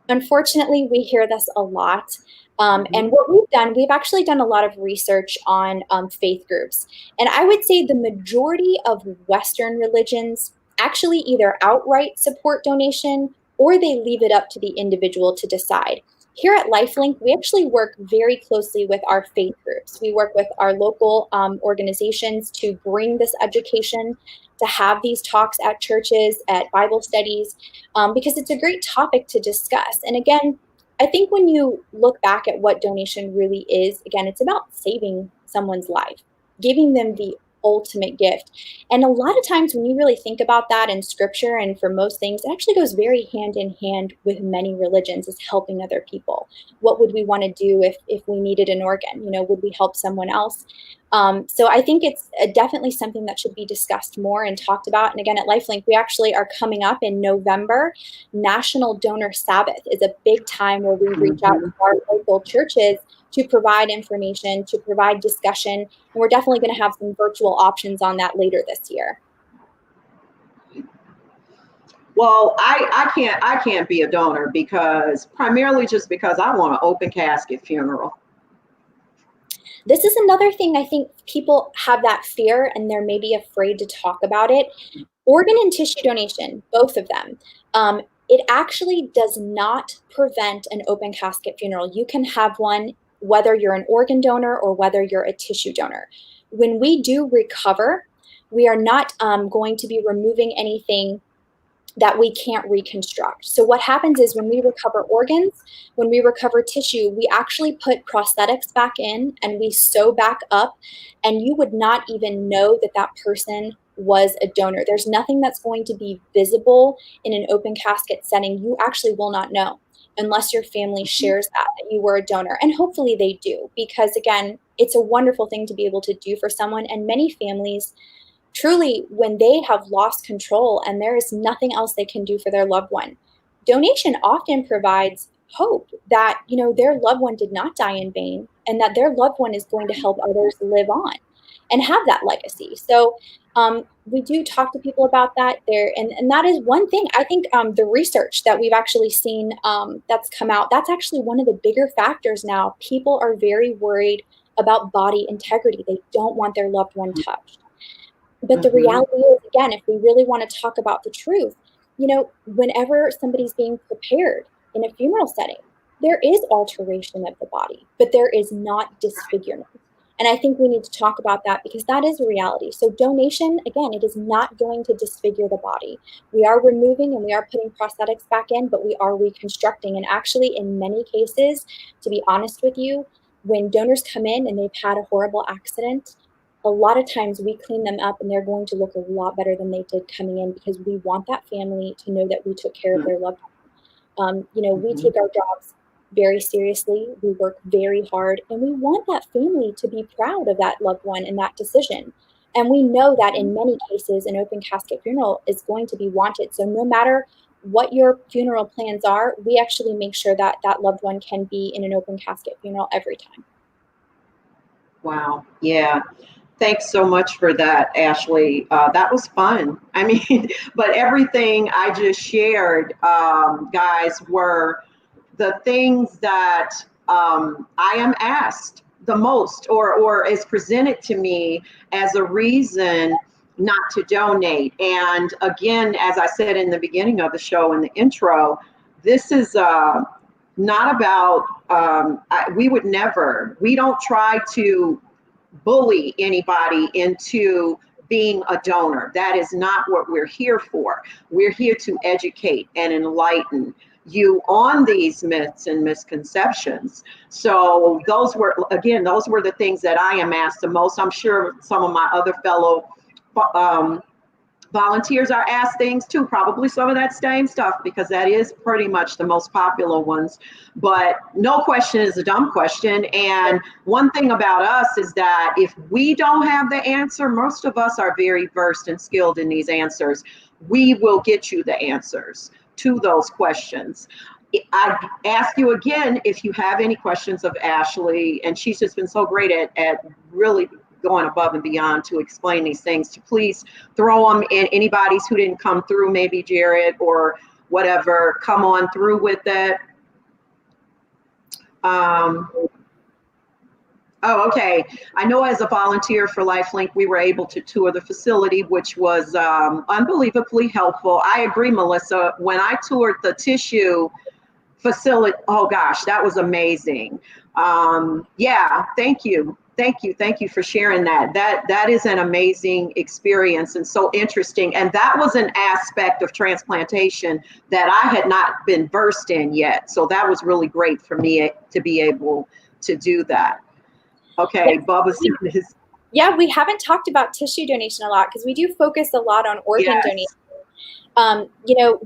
Unfortunately, we hear this a lot. And what we've done, we've actually done a lot of research on faith groups. And I would say the majority of Western religions actually either outright support donation or they leave it up to the individual to decide. Here at Lifelink, we actually work very closely with our faith groups. We work with our local organizations to bring this education, to have these talks at churches, at Bible studies, because it's a great topic to discuss. And again, I think when you look back at what donation really is, again, it's about saving someone's life, giving them the ultimate gift. And a lot of times when you really think about that in scripture and for most things, it actually goes very hand in hand with many religions, is helping other people. What would we want to do if we needed an organ? Would we help someone else? So I think it's definitely something that should be discussed more and talked about. And again, at Lifelink, we actually are coming up in November. National Donor Sabbath is a big time where we reach out to our local churches to provide information, to provide discussion. And we're definitely going to have some virtual options on that later this year. Well, I can't be a donor primarily just because I want an open casket funeral. This is another thing I think people have that fear and they're maybe afraid to talk about it. Organ and tissue donation, both of them, it actually does not prevent an open casket funeral. You can have one whether you're an organ donor or whether you're a tissue donor. When we do recover, we are not going to be removing anything that we can't reconstruct. So what happens is when we recover organs, when we recover tissue, we actually put prosthetics back in and we sew back up, and you would not even know that that person was a donor. There's nothing that's going to be visible in an open casket setting. You actually will not know. unless your family shares that you were a donor. And hopefully they do, because again, it's a wonderful thing to be able to do for someone. And many families truly, when they have lost control and there is nothing else they can do for their loved one, donation often provides hope that, their loved one did not die in vain, and that their loved one is going to help others live on and have that legacy. So we do talk to people about that there. And that is one thing. I think the research that we've actually seen that's come out, that's actually one of the bigger factors now. People are very worried about body integrity. They don't want their loved one touched. But the reality is, again, if we really want to talk about the truth, whenever somebody's being prepared in a funeral setting, there is alteration of the body, but there is not disfigurement. And I think we need to talk about that, because that is a reality. So donation, again, it is not going to disfigure the body. We are removing and we are putting prosthetics back in, but we are reconstructing. And actually, in many cases, to be honest with you, when donors come in and they've had a horrible accident, a lot of times we clean them up and they're going to look a lot better than they did coming in, because we want that family to know that we took care of their loved one. We take our jobs very seriously. We work very hard, and we want that family to be proud of that loved one and that decision. And we know that in many cases, an open casket funeral is going to be wanted. So no matter what your funeral plans are, we actually make sure that that loved one can be in an open casket funeral every time. Wow. Yeah. Thanks so much for that, Ashley. That was fun. I mean, but everything I just shared, guys, were the things that I am asked the most, or is presented to me as a reason not to donate. And again, as I said in the beginning of the show, in the intro, this is not about, we don't try to bully anybody into being a donor. That is not what we're here for. We're here to educate and enlighten you on these myths and misconceptions. So those were the things that I am asked the most. I'm sure some of my other fellow volunteers are asked things too, probably some of that same stuff, because that is pretty much the most popular ones. But no question is a dumb question. And one thing about us is that if we don't have the answer, most of us are very versed and skilled in these answers. We will get you the answers to those questions. I ask you again, if you have any questions of Ashley, and she's just been so great at really going above and beyond to explain these things, to please throw them in. Anybody's who didn't come through, maybe Jared or whatever, come on through with it. Oh, okay. I know as a volunteer for Lifelink, we were able to tour the facility, which was unbelievably helpful. I agree, Melissa. When I toured the tissue facility, oh gosh, that was amazing. Yeah, thank you. Thank you for sharing that. That is an amazing experience and so interesting. And that was an aspect of transplantation that I had not been versed in yet. So that was really great for me to be able to do that. Okay, Bubba's doing his. Yeah, we haven't talked about tissue donation a lot, because we do focus a lot on organ donation.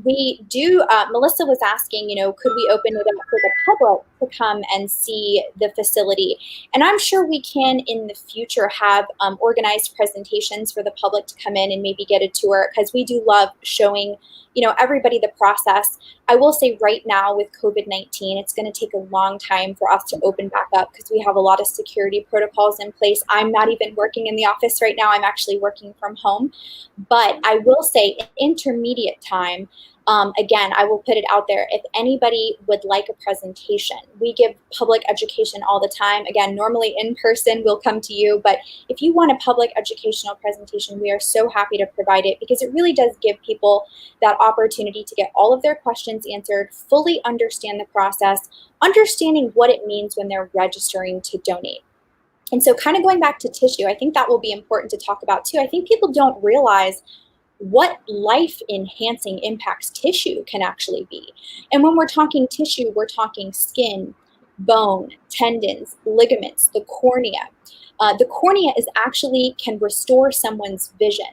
We do, Melissa was asking, could we open it up for the public to come and see the facility? And I'm sure we can in the future have organized presentations for the public to come in and maybe get a tour, because we do love showing, everybody the process. I will say right now with COVID-19, it's going to take a long time for us to open back up, because we have a lot of security protocols in place. I'm not even working in the office right now. I'm actually working from home. But I will say intermediate time, again, I will put it out there. If anybody would like a presentation, we give public education all the time. Again, normally in person, we'll come to you. But if you want a public educational presentation, we are so happy to provide it, because it really does give people that opportunity to get all of their questions answered, fully understand the process, understanding what it means when they're registering to donate. And so kind of going back to tissue, I think that will be important to talk about too. I think people don't realize what life-enhancing impacts tissue can actually be. And when we're talking tissue, we're talking skin, bone, tendons, ligaments, the cornea. The cornea is actually can restore someone's vision.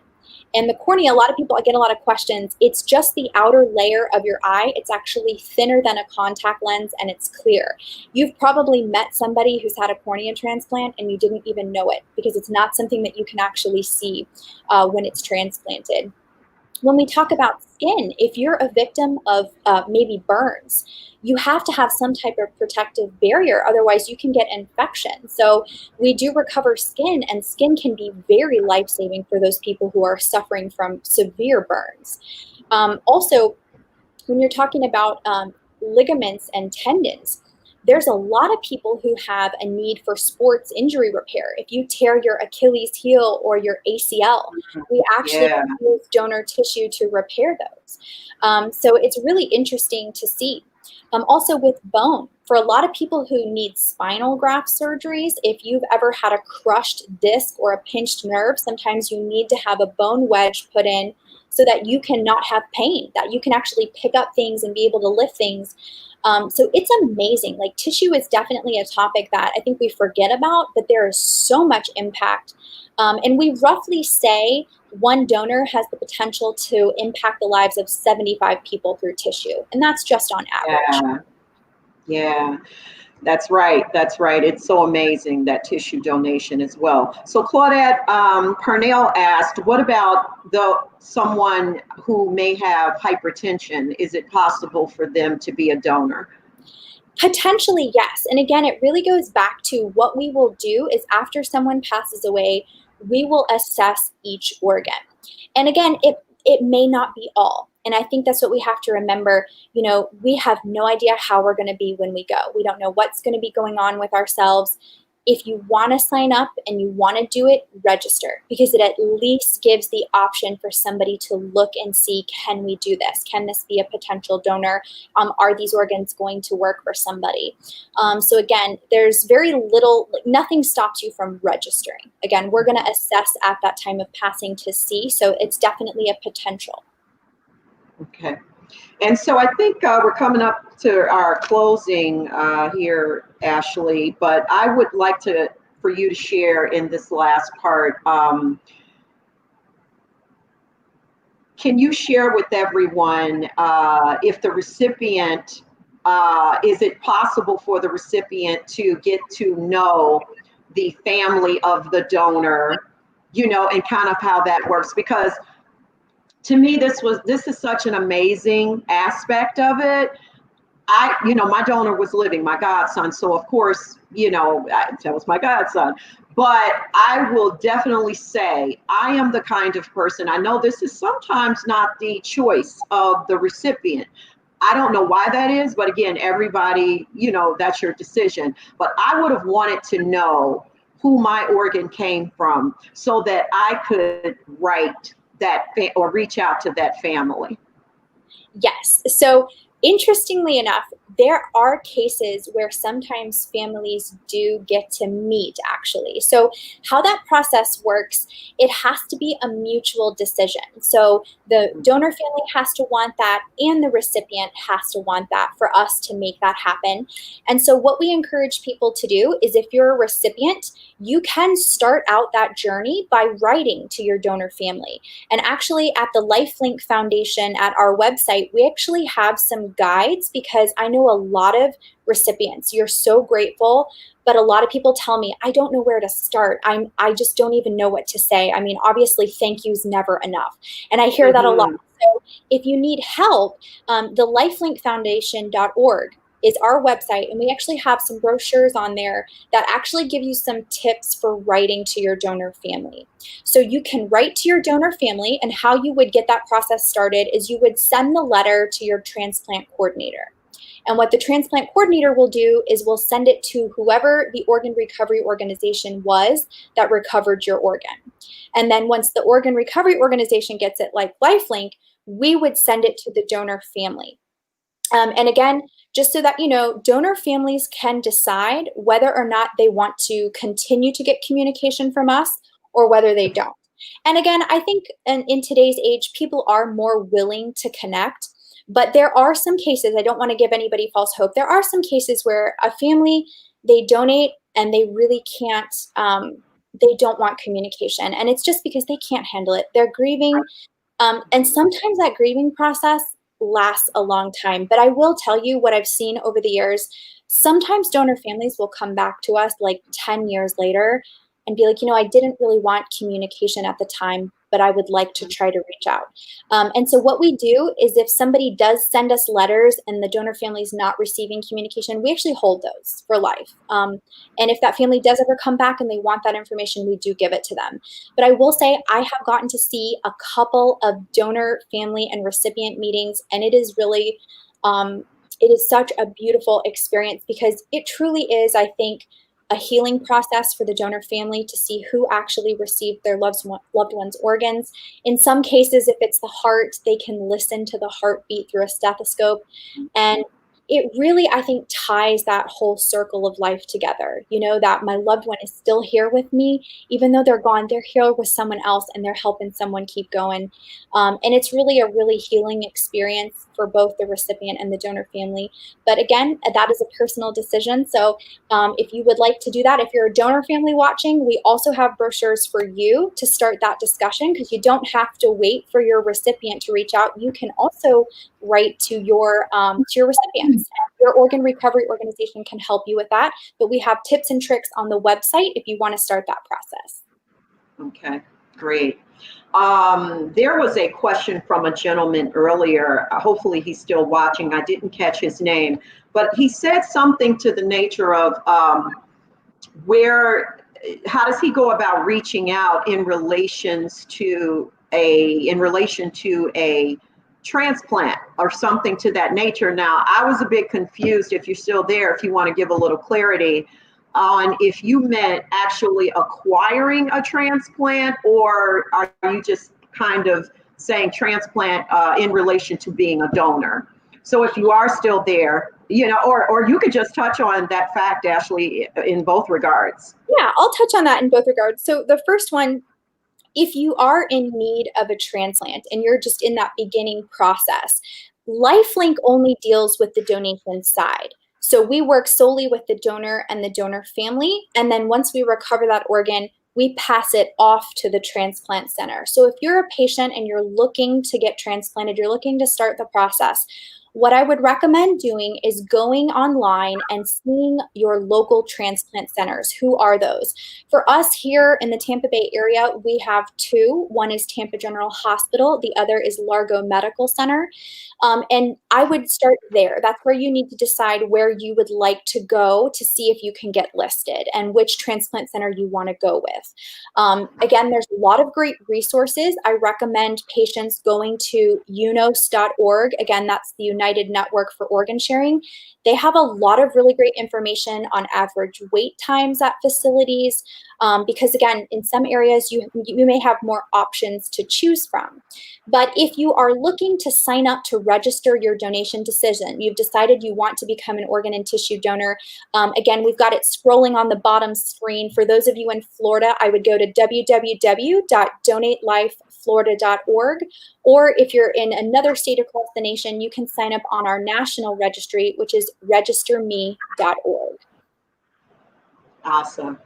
And the cornea, a lot of people, I get a lot of questions. It's just the outer layer of your eye. It's actually thinner than a contact lens, and it's clear. You've probably met somebody who's had a cornea transplant and you didn't even know it, because it's not something that you can actually see when it's transplanted. When we talk about skin, if you're a victim of maybe burns, you have to have some type of protective barrier, otherwise you can get infection. So we do recover skin, and skin can be very life-saving for those people who are suffering from severe burns. Also, when you're talking about ligaments and tendons, there's a lot of people who have a need for sports injury repair. If you tear your Achilles heel or your ACL, we actually use donor tissue to repair those. So it's really interesting to see. Also with bone, for a lot of people who need spinal graft surgeries, if you've ever had a crushed disc or a pinched nerve, sometimes you need to have a bone wedge put in so that you cannot have pain, that you can actually pick up things and be able to lift things. So it's amazing. Like, tissue is definitely a topic that I think we forget about, but there is so much impact. And we roughly say one donor has the potential to impact the lives of 75 people through tissue. And that's just on average. Yeah. That's right. That's right. It's so amazing, that tissue donation as well. So Claudette, Pernell asked, what about someone who may have hypertension? Is it possible for them to be a donor? Potentially, yes. And again, it really goes back to what we will do is after someone passes away, we will assess each organ. And again, it may not be all. And I think that's what we have to remember. You know, we have no idea how we're going to be when we go. We don't know what's going to be going on with ourselves. If you want to sign up and you want to do it, register, because it at least gives the option for somebody to look and see, can we do this? Can this be a potential donor? Are these organs going to work for somebody? So again, there's very little, nothing stops you from registering. Again, we're going to assess at that time of passing to see, so it's definitely a potential. Okay. And so I think we're coming up to our closing here, Ashley, but I would like for you to share in this last part. Can you share with everyone if the recipient, is it possible for the recipient to get to know the family of the donor, you know, and kind of how that works? Because to me, this is such an amazing aspect of it. My donor was living, my godson. So of course, that was my godson. But I will definitely say I am the kind of person, I know this is sometimes not the choice of the recipient. I don't know why that is, but again, everybody, that's your decision. But I would have wanted to know who my organ came from so that I could write that or reach out to that family. Yes. So interestingly enough, there are cases where sometimes families do get to meet, actually. So how that process works, it has to be a mutual decision. So the donor family has to want that, and the recipient has to want that for us to make that happen. And so what we encourage people to do is, if you're a recipient, you can start out that journey by writing to your donor family. And actually at the Lifelink Foundation at our website, we actually have some guides, because I know a lot of recipients, you're so grateful, but a lot of people tell me, I don't know where to start. I just don't even know what to say. I mean, obviously thank you is never enough. And I hear that a lot. So if you need help, the lifelinkfoundation.org is our website, and we actually have some brochures on there that actually give you some tips for writing to your donor family. So you can write to your donor family, and how you would get that process started is you would send the letter to your transplant coordinator. And what the transplant coordinator will do is we'll send it to whoever the organ recovery organization was that recovered your organ. And then once the organ recovery organization gets it, like Lifelink, we would send it to the donor family. And again, just so that you know, donor families can decide whether or not they want to continue to get communication from us or whether they don't. And again, I think in today's age, people are more willing to connect. But there are some cases, I don't want to give anybody false hope, there are some cases where a family, they donate and they really can't they don't want communication. And it's just because they can't handle it. They're grieving. And sometimes that grieving process lasts a long time. But I will tell you what I've seen over the years. Sometimes donor families will come back to us like 10 years later and be like, I didn't really want communication at the time, but I would like to try to reach out. And so what we do is if somebody does send us letters and the donor family is not receiving communication, we actually hold those for life. And if that family does ever come back and they want that information, we do give it to them. But I will say I have gotten to see a couple of donor family and recipient meetings, and it is really, it is such a beautiful experience because it truly is, I think, a healing process for the donor family to see who actually received their loved one's organs. In some cases, if it's the heart, they can listen to the heartbeat through a stethoscope. And it really, I think, ties that whole circle of life together. That my loved one is still here with me, even though they're gone, they're here with someone else and they're helping someone keep going. And it's really a really healing experience for both the recipient and the donor family. But again, that is a personal decision. So if you would like to do that, if you're a donor family watching, we also have brochures for you to start that discussion, because you don't have to wait for your recipient to reach out. You can also write to your recipients. Your organ recovery organization can help you with that. But we have tips and tricks on the website if you want to start that process. Okay, great. There was a question from a gentleman earlier. Hopefully he's still watching. I didn't catch his name, but he said something to the nature of how does he go about reaching out in relation to a transplant or something to that nature. Now, I was a bit confused. If you're still there, if you want to give a little clarity on if you meant actually acquiring a transplant, or are you just kind of saying transplant in relation to being a donor? So if you are still there, or you could just touch on that fact, Ashley, in both regards. Yeah, I'll touch on that in both regards. So the first one, if you are in need of a transplant and you're just in that beginning process, Lifelink only deals with the donation side. So we work solely with the donor and the donor family. And then once we recover that organ, we pass it off to the transplant center. So if you're a patient and you're looking to get transplanted, you're looking to start the process, what I would recommend doing is going online and seeing your local transplant centers. Who are those? For us here in the Tampa Bay area, we have two. One is Tampa General Hospital. The other is Largo Medical Center. And I would start there. That's where you need to decide where you would like to go to see if you can get listed and which transplant center you want to go with. Again, there's a lot of great resources. I recommend patients going to unos.org. Again, that's the United Network for Organ Sharing. They have a lot of really great information on average wait times at facilities, because again, in some areas you may have more options to choose from. But if you are looking to sign up to register your donation decision, you've decided you want to become an organ and tissue donor, again, we've got it scrolling on the bottom screen. For those of you in Florida, I would go to www.donatelifeflorida.org. Or if you're in another state across the nation, you can sign up on our national registry, which is registerme.org. Awesome.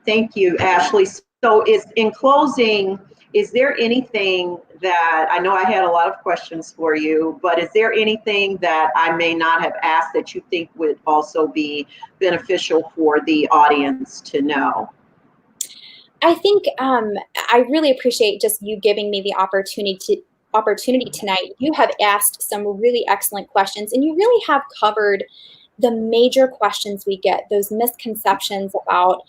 Thank you, Ashley. So in closing, is there anything that, I know I had a lot of questions for you, but is there anything that I may not have asked that you think would also be beneficial for the audience to know? I think I really appreciate just you giving me the opportunity tonight. You have asked some really excellent questions, and you really have covered the major questions we get, those misconceptions about,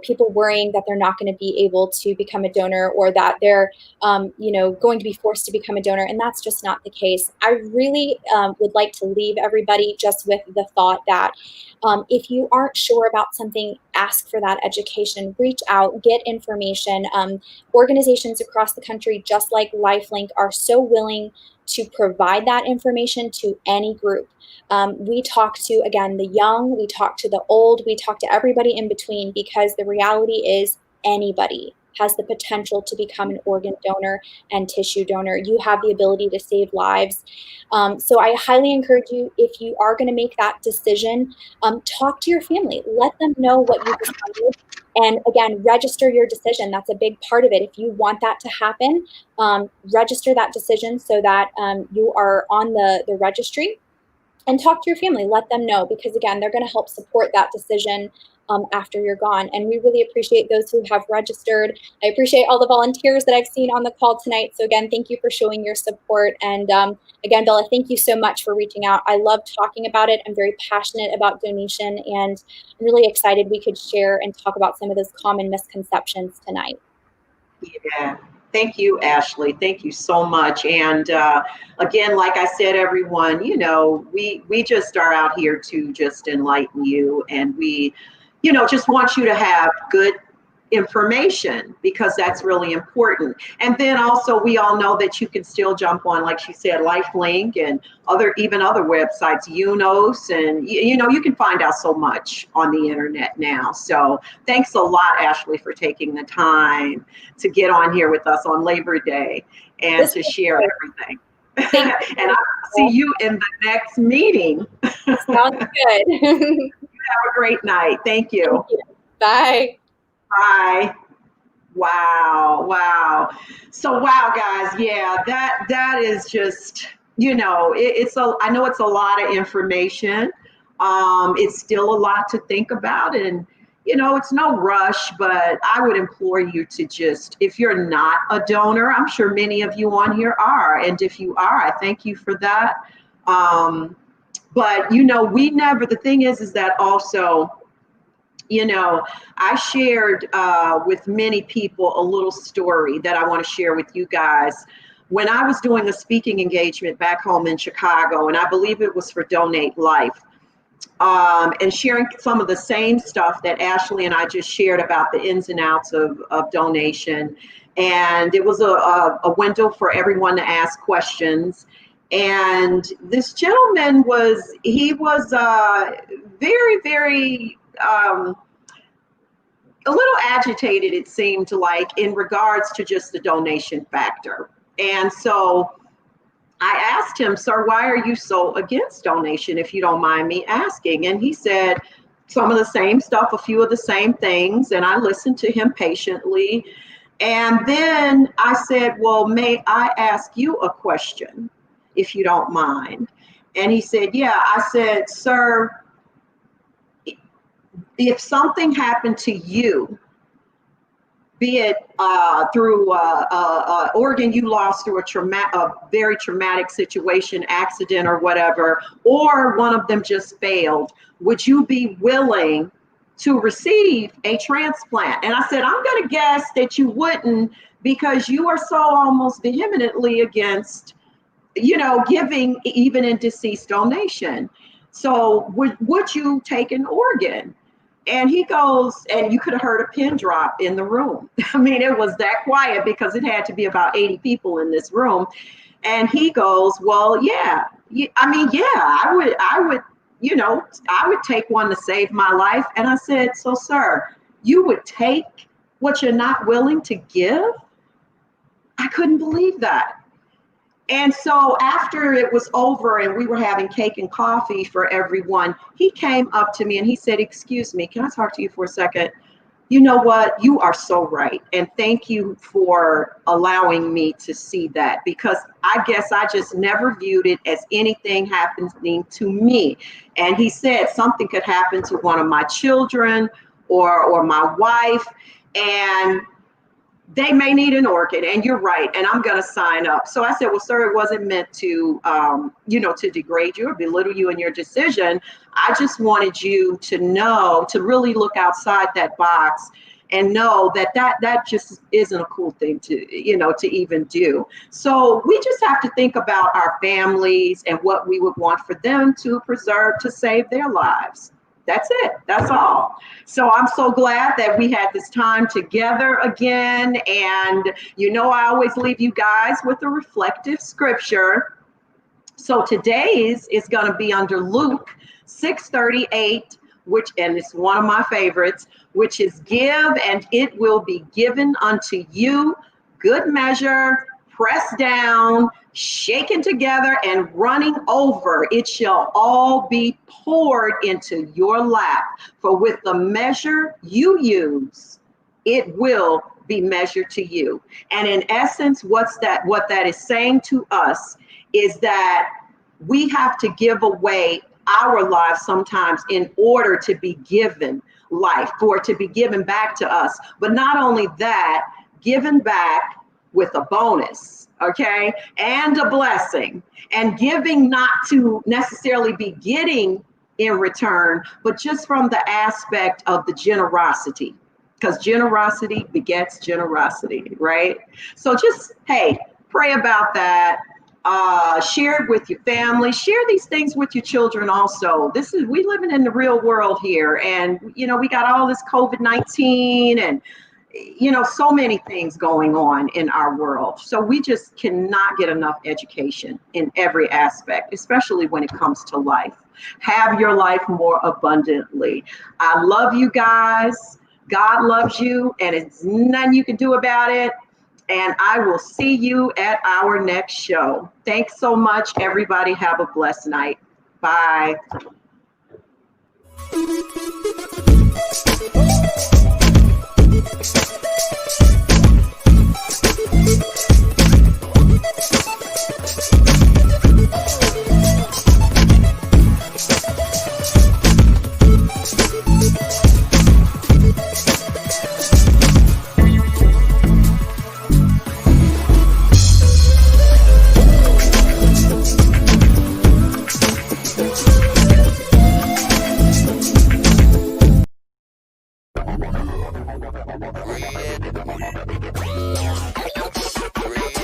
people worrying that they're not going to be able to become a donor, or that they're, going to be forced to become a donor. And that's just not the case. I really would like to leave everybody just with the thought that if you aren't sure about something, ask for that education, reach out, get information. Organizations across the country, just like Lifelink, are so willing to provide that information to any group. We talk to, again, the young, we talk to the old, we talk to everybody in between, because the reality is anybody has the potential to become an organ donor and tissue donor. You have the ability to save lives. So I highly encourage you, if you are going to make that decision, talk to your family. Let them know what you decided. And again, register your decision. That's a big part of it. If you want that to happen, register that decision so that you are on the registry, and talk to your family. Let them know, because again, they're going to help support that decision after you're gone. And we really appreciate those who have registered. I appreciate all the volunteers that I've seen on the call tonight. So again, thank you for showing your support. And again, Bella, thank you so much for reaching out. I love talking about it. I'm very passionate about donation, and I'm really excited we could share and talk about some of those common misconceptions tonight. Yeah. Thank you, Ashley. Thank you so much. And again, like I said, everyone, you know, we just are out here to just enlighten you, and we, you know, just want you to have good information, because that's really important. And then also, we all know that you can still jump on, like she said, Lifelink and even other websites, Unos, and you know, you can find out so much on the internet now. So thanks a lot, Ashley, for taking the time to get on here with us on Labor Day and to share everything. And I'll see you in the next meeting. Sounds good. Have a great night. Thank you. Thank you. Bye. Bye. Wow. So wow, guys, yeah, that is just, you know, I know it's a lot of information. It's still a lot to think about, and you know, it's no rush, but I would implore you to just, if you're not a donor, I'm sure many of you on here are, and if you are, I thank you for that. But you know, the thing is that also, you know, I shared with many people a little story that I want to share with you guys. When I was doing a speaking engagement back home in Chicago, and I believe it was for Donate Life, and sharing some of the same stuff that Ashley and I just shared about the ins and outs of donation. And it was a window for everyone to ask questions. And this gentleman was very, very, a little agitated, it seemed like, in regards to just the donation factor. And so I asked him, sir, why are you so against donation, if you don't mind me asking? And he said some of the same stuff, a few of the same things. And I listened to him patiently. And then I said, well, may I ask you a question, if you don't mind? And he said, yeah. I said, sir, if something happened to you, be it through organ you lost through a very traumatic situation, accident or whatever, or one of them just failed, would you be willing to receive a transplant? And I said, I'm going to guess that you wouldn't, because you are so almost vehemently against, you know, giving even in deceased donation. So would you take an organ? And he goes, and you could have heard a pin drop in the room. I mean, it was that quiet because it had to be about 80 people in this room. And he goes, well, yeah. I mean, yeah, I would, you know, I would take one to save my life. And I said, so sir, you would take what you're not willing to give? I couldn't believe that. And so after it was over and we were having cake and coffee for everyone, he came up to me and he said, excuse me, can I talk to you for a second? You know what? You are so right. And thank you for allowing me to see that, because I guess I just never viewed it as anything happening to me. And he said something could happen to one of my children or my wife, and they may need an organ, and you're right, and I'm going to sign up. So I said, well, sir, it wasn't meant to, you know, to degrade you or belittle you in your decision. I just wanted you to know, to really look outside that box and know that just isn't a cool thing to, you know, to even do. So we just have to think about our families and what we would want for them to preserve, to save their lives. That's it. That's all. So I'm so glad that we had this time together again. And, you know, I always leave you guys with a reflective scripture. So today's is going to be under Luke 6:38, and it's one of my favorites, which is give and it will be given unto you, good measure, pressed down, shaken together and running over, it shall all be poured into your lap. For with the measure you use, it will be measured to you. And in essence, what that is saying to us is that we have to give away our lives sometimes in order to be given life, for it to be given back to us. But not only that, given back with a bonus, okay, and a blessing, and giving not to necessarily be getting in return, but just from the aspect of the generosity, because generosity begets generosity, right? So just, hey, pray about that. Share it with your family. Share these things with your children also. We living in the real world here, and we got all this COVID-19 and so many things going on in our world. So we just cannot get enough education in every aspect, especially when it comes to life. Have your life more abundantly. I love you guys. God loves you, and it's nothing you can do about it. And I will see you at our next show. Thanks so much, everybody. Have a blessed night. Bye. Read.